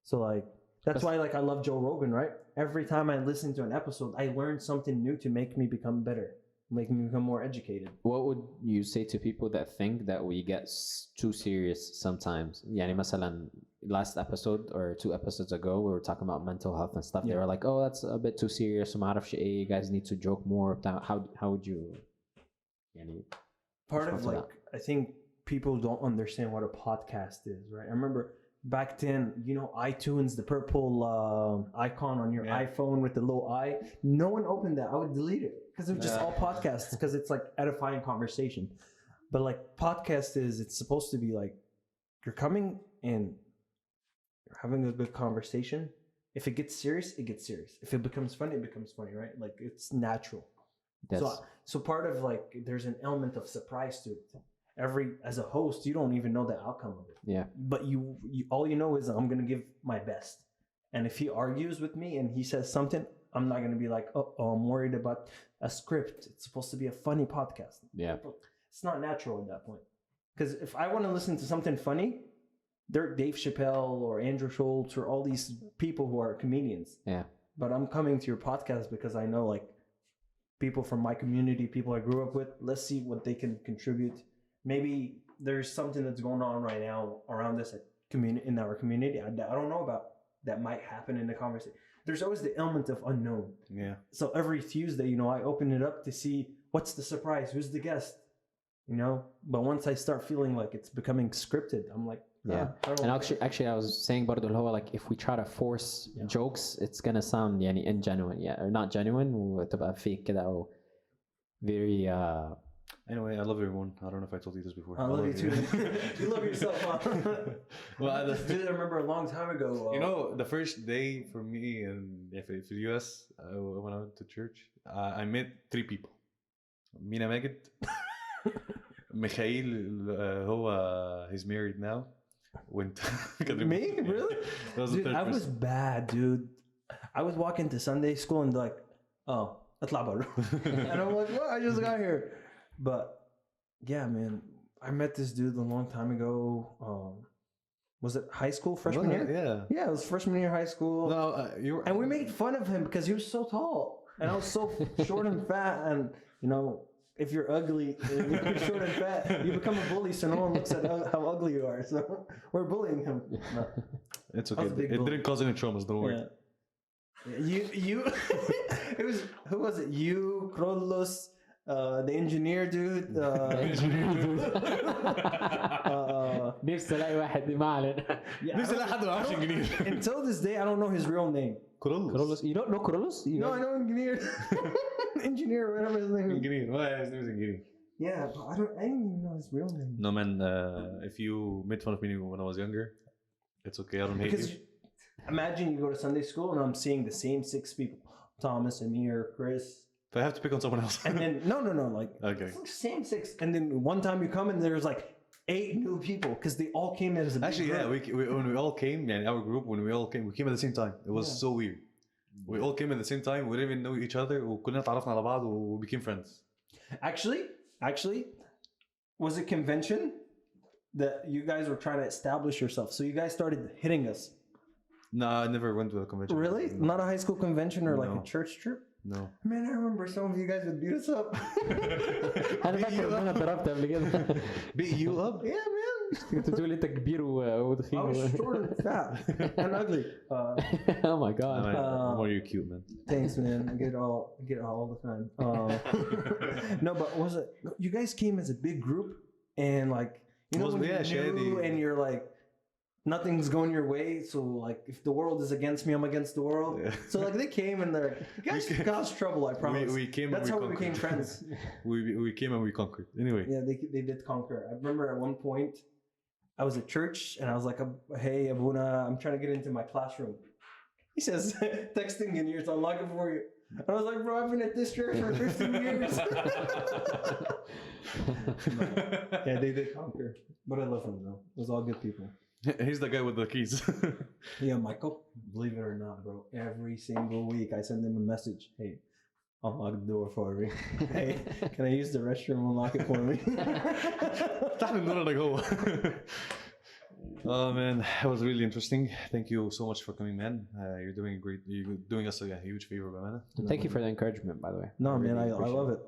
Speaker 1: So like, that's why like I love Joe Rogan, right? Every time I listen to an episode, I learn something new to make me become better. Make me become more educated.
Speaker 2: What would you say to people that think that we get too serious sometimes? يعني مثلا last episode or 2 episodes ago we were talking about mental health and stuff. They were like, oh, that's a bit too serious. ما اعرفش ايه. You guys need to joke more. How would you يعني
Speaker 1: part of like I think people don't understand what a podcast is, right? I remember back then, you know, iTunes, the purple icon on your iPhone with the little eye. No one opened that. I would delete it because it was just all podcasts because it's like edifying conversation. But like podcast it's supposed to be like you're coming and you're having a good conversation. If it gets serious, it gets serious. If it becomes funny, it becomes funny, right? Like it's natural. So part of like there's an element of surprise to it. As a host, you don't even know the outcome of it.
Speaker 2: Yeah.
Speaker 1: But you all you know is I'm gonna give my best. And if he argues with me and he says something, I'm not gonna be like, oh, I'm worried about a script. It's supposed to be a funny podcast.
Speaker 2: Yeah.
Speaker 1: It's not natural at that point. Because if I want to listen to something funny, they're Dave Chappelle or Andrew Schultz or all these people who are comedians.
Speaker 2: Yeah.
Speaker 1: But I'm coming to your podcast because I know like people from my community, people I grew up with. Let's see what they can contribute. Maybe there's something that's going on right now around us in our community I don't know about that might happen in the conversation. There's always the element of unknown.
Speaker 3: Yeah.
Speaker 1: So every Tuesday, you know, I open it up to see what's the surprise, who's the guest, you know. But once I start feeling like it's becoming scripted, I'm like,
Speaker 2: And actually, I was saying برضو اللي هو like if we try to force jokes, it's gonna sound يعني ingenuine, or not genuine, وتبقى fake كده أو very.
Speaker 3: Anyway, I love Remon. I don't know if I told you this before.
Speaker 1: I love you too. You love yourself, huh?
Speaker 3: Well,
Speaker 1: I remember a long time ago.
Speaker 3: You know, the first day for me in the US, when I went to church, I met 3 people. Mina Magid, Mikhail, he's married now.
Speaker 1: Me? Really? Dude, I was bad, dude. I was walking to Sunday school and like oh, اطلع برا. And I'm like, what? I just got here. But yeah, man, I met this dude a long time ago. Was it high school, freshman year?
Speaker 3: Yeah.
Speaker 1: Yeah, it was freshman year high school.
Speaker 3: No, you were...
Speaker 1: And we made fun of him because he was so tall. And I was so short and fat. And, you know, if you're ugly, if you're short and fat, you become a bully. So no one looks at how ugly you are. So we're bullying him. No.
Speaker 3: It's okay.
Speaker 1: It
Speaker 3: didn't cause any traumas, don't worry.
Speaker 1: Yeah. You it was, who was it? You, Krolos, the engineer dude.
Speaker 2: نفسي الاقي واحد ما علينا.
Speaker 3: نفسي الاقي حد ما يعرفش انجليزي.
Speaker 1: Until this day, I don't know his real name.
Speaker 3: Krolos.
Speaker 2: You don't know Krolos?
Speaker 1: No, I know engineer. Engineer, whatever his name is.
Speaker 3: Engineer. Well, his name is engineer.
Speaker 1: Yeah, but I didn't even know his real name.
Speaker 3: No man, if you made fun of me when I was younger, it's okay. I don't hate
Speaker 1: Because
Speaker 3: you.
Speaker 1: imagine you go to Sunday school and I'm seeing the same 6 people: Thomas, Amir, Chris.
Speaker 3: But I have to pick on someone else.
Speaker 1: And then no, like
Speaker 3: Okay.
Speaker 1: it's like same 6. And then one time you come and there's like 8 new people because they all came as a big
Speaker 3: Actually,
Speaker 1: group.
Speaker 3: yeah, when we all came, yeah, our group, we came at the same time. It was
Speaker 1: Yeah.
Speaker 3: so weird. We all came at the same time. We didn't even know each other. وكلنا تعرفنا على بعض و became friends.
Speaker 1: Actually, was it convention that you guys were trying to establish yourself? So you guys started hitting us.
Speaker 3: No, I never went to a convention.
Speaker 1: Really?
Speaker 3: No.
Speaker 1: Not a high school convention or like
Speaker 3: No.
Speaker 1: a church trip?
Speaker 3: No.
Speaker 1: Man, I remember some of you guys would beat us up.
Speaker 2: انا فاكر ان انا ضربت قبل كده.
Speaker 3: Beat you up?
Speaker 1: Yeah, man.
Speaker 2: كنت تقول انت كبير
Speaker 1: I
Speaker 2: وتخين.
Speaker 1: was short and fat and ugly.
Speaker 2: Oh my god.
Speaker 3: More you cute, man.
Speaker 1: Thanks, man. I get it all the time. No, but was it? You guys came as a big group, and like you know,
Speaker 3: Was-
Speaker 1: when
Speaker 3: yeah,
Speaker 1: you're new
Speaker 3: shady.
Speaker 1: and you're like, nothing's going your way. So like, if the world is against me, I'm against the world.
Speaker 3: Yeah.
Speaker 1: So like, they came and they're like, you guys caused trouble. I promise.
Speaker 3: We came
Speaker 1: That's
Speaker 3: and
Speaker 1: how
Speaker 3: we
Speaker 1: we became
Speaker 3: conquered.
Speaker 1: friends.
Speaker 3: we came and we conquered. Anyway.
Speaker 1: Yeah, they did conquer. I remember at one point, I was at church and I was like, "Hey, Abuna, I'm trying to get into my classroom." He says, "Texting in here, so I'll unlock it for you." And I was like, "Bro, I've been at this church for 15 years." Yeah, they did conquer, but I love them though. It was all good people.
Speaker 3: He's the guy with the keys.
Speaker 1: Yeah, Michael. Believe it or not, bro. Every single week, I send him a message. Hey, unlock the door for me. Hey, can I use the restroom? Unlock it for me.
Speaker 3: تحت النور انا جوه. Oh man, that was really interesting. Thank you so much for coming, man. You're doing great. You're doing us a huge favor, man.
Speaker 2: Thank you for the encouragement, by the way.
Speaker 1: No, man,
Speaker 2: really
Speaker 1: I
Speaker 2: appreciate
Speaker 1: love it.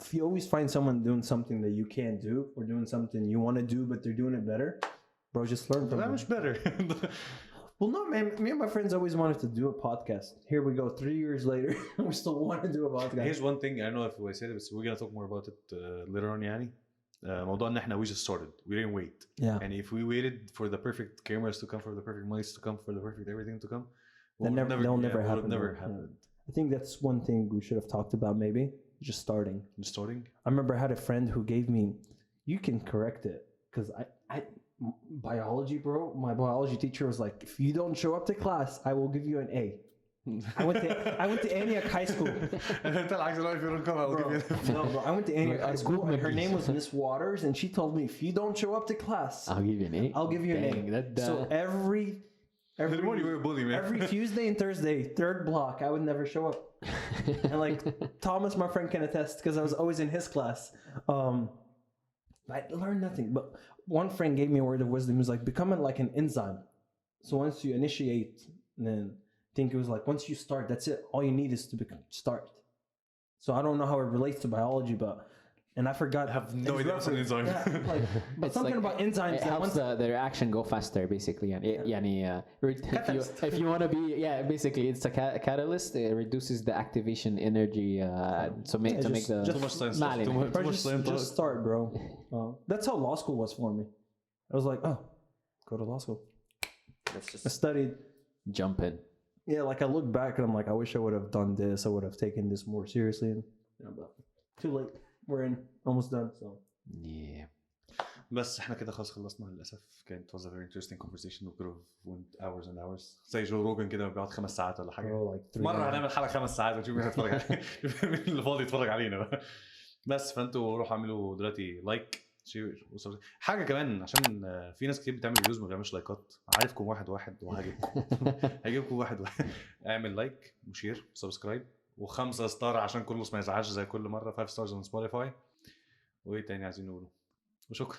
Speaker 1: If you always find someone doing something that you can't do or doing something you want to do but they're doing it better, bro, just learn from
Speaker 3: That
Speaker 1: them.
Speaker 3: much better.
Speaker 1: Well, no, man. Me and my friends always wanted to do a podcast. Here we go. 3 years later, we still want to do a podcast.
Speaker 3: Here's one thing I don't know if I said it, but we're gonna talk more about it later on. يعني موضوع ان احنا we just started. We didn't wait.
Speaker 1: Yeah.
Speaker 3: And if we waited for the perfect cameras to come, for the perfect mics to come, for the perfect everything to come,
Speaker 1: They'll never happen.
Speaker 3: Would have never
Speaker 1: Yeah.
Speaker 3: happened.
Speaker 1: I think that's one thing we should have talked about. Maybe just starting.
Speaker 3: Just starting.
Speaker 1: I remember I had a friend who gave me. You can correct it because I biology, bro. My biology teacher was like, if you don't show up to class, I will give you an A. I went to Antioch High School.
Speaker 3: انت العكس if you don't come I'll give you.
Speaker 1: No, bro. I went to Antioch High School. And her name was Miss Waters, and she told me, if you don't show up to class,
Speaker 2: I'll give you an A.
Speaker 1: I'll give you
Speaker 2: Dang,
Speaker 1: an A.
Speaker 2: that,
Speaker 1: So every
Speaker 3: Remon, you were a bully, man.
Speaker 1: every Tuesday and Thursday, 3rd block, I would never show up. And like Thomas, my friend, can attest because I was always in his class. I learned nothing. But one friend gave me a word of wisdom. He was like, become like an enzyme. So once you initiate, then I think it was like once you start, that's it. All you need is to start. So I don't know how it relates to biology, but and I forgot.
Speaker 3: I have no idea what's an enzyme.
Speaker 1: Yeah, like, but
Speaker 2: It's
Speaker 1: something
Speaker 2: like-
Speaker 1: about enzymes
Speaker 2: It
Speaker 1: that
Speaker 2: helps
Speaker 1: once
Speaker 2: the reaction go faster, basically. If you want to be, basically it's a catalyst. It reduces the activation energy to make the
Speaker 3: Too much science.
Speaker 2: ما علينا.
Speaker 3: Too much science.
Speaker 1: just start, bro. That's how law school was for me. I was like, oh, go to law school. I studied.
Speaker 2: Jump in.
Speaker 1: Yeah, like I look back and I'm like, I wish I would have done this. I would have taken this more seriously. And, but too late. We're in almost done. So
Speaker 2: Yeah.
Speaker 3: بس احنا كده خلاص خلصنا للاسف. كانت was a very interesting conversation. We could have went hours and hours. زي جو روجن كده بيقعد 5 ساعات ولا حاجه.
Speaker 1: like 3
Speaker 3: مره هنعمل حلقه 5 ساعات ونشوف مين هيتفرج علينا. مين اللي فاضي يتفرج علينا بقى. بس فانتوا روحوا اعملوا دلوقتي لايك حاجه كمان عشان في ناس كتير بتعمل فيوز ما بتعملش لايكات. عارفكم واحد وهجيبكم هجيبكم واحد اعمل لايك وشير وسبسكرايب و5 ستار عشان كله ما يزعلش زي كل مره. 5 ستارز on سبوتيفاي. وايه تاني عايزين نقوله؟ وشكرا.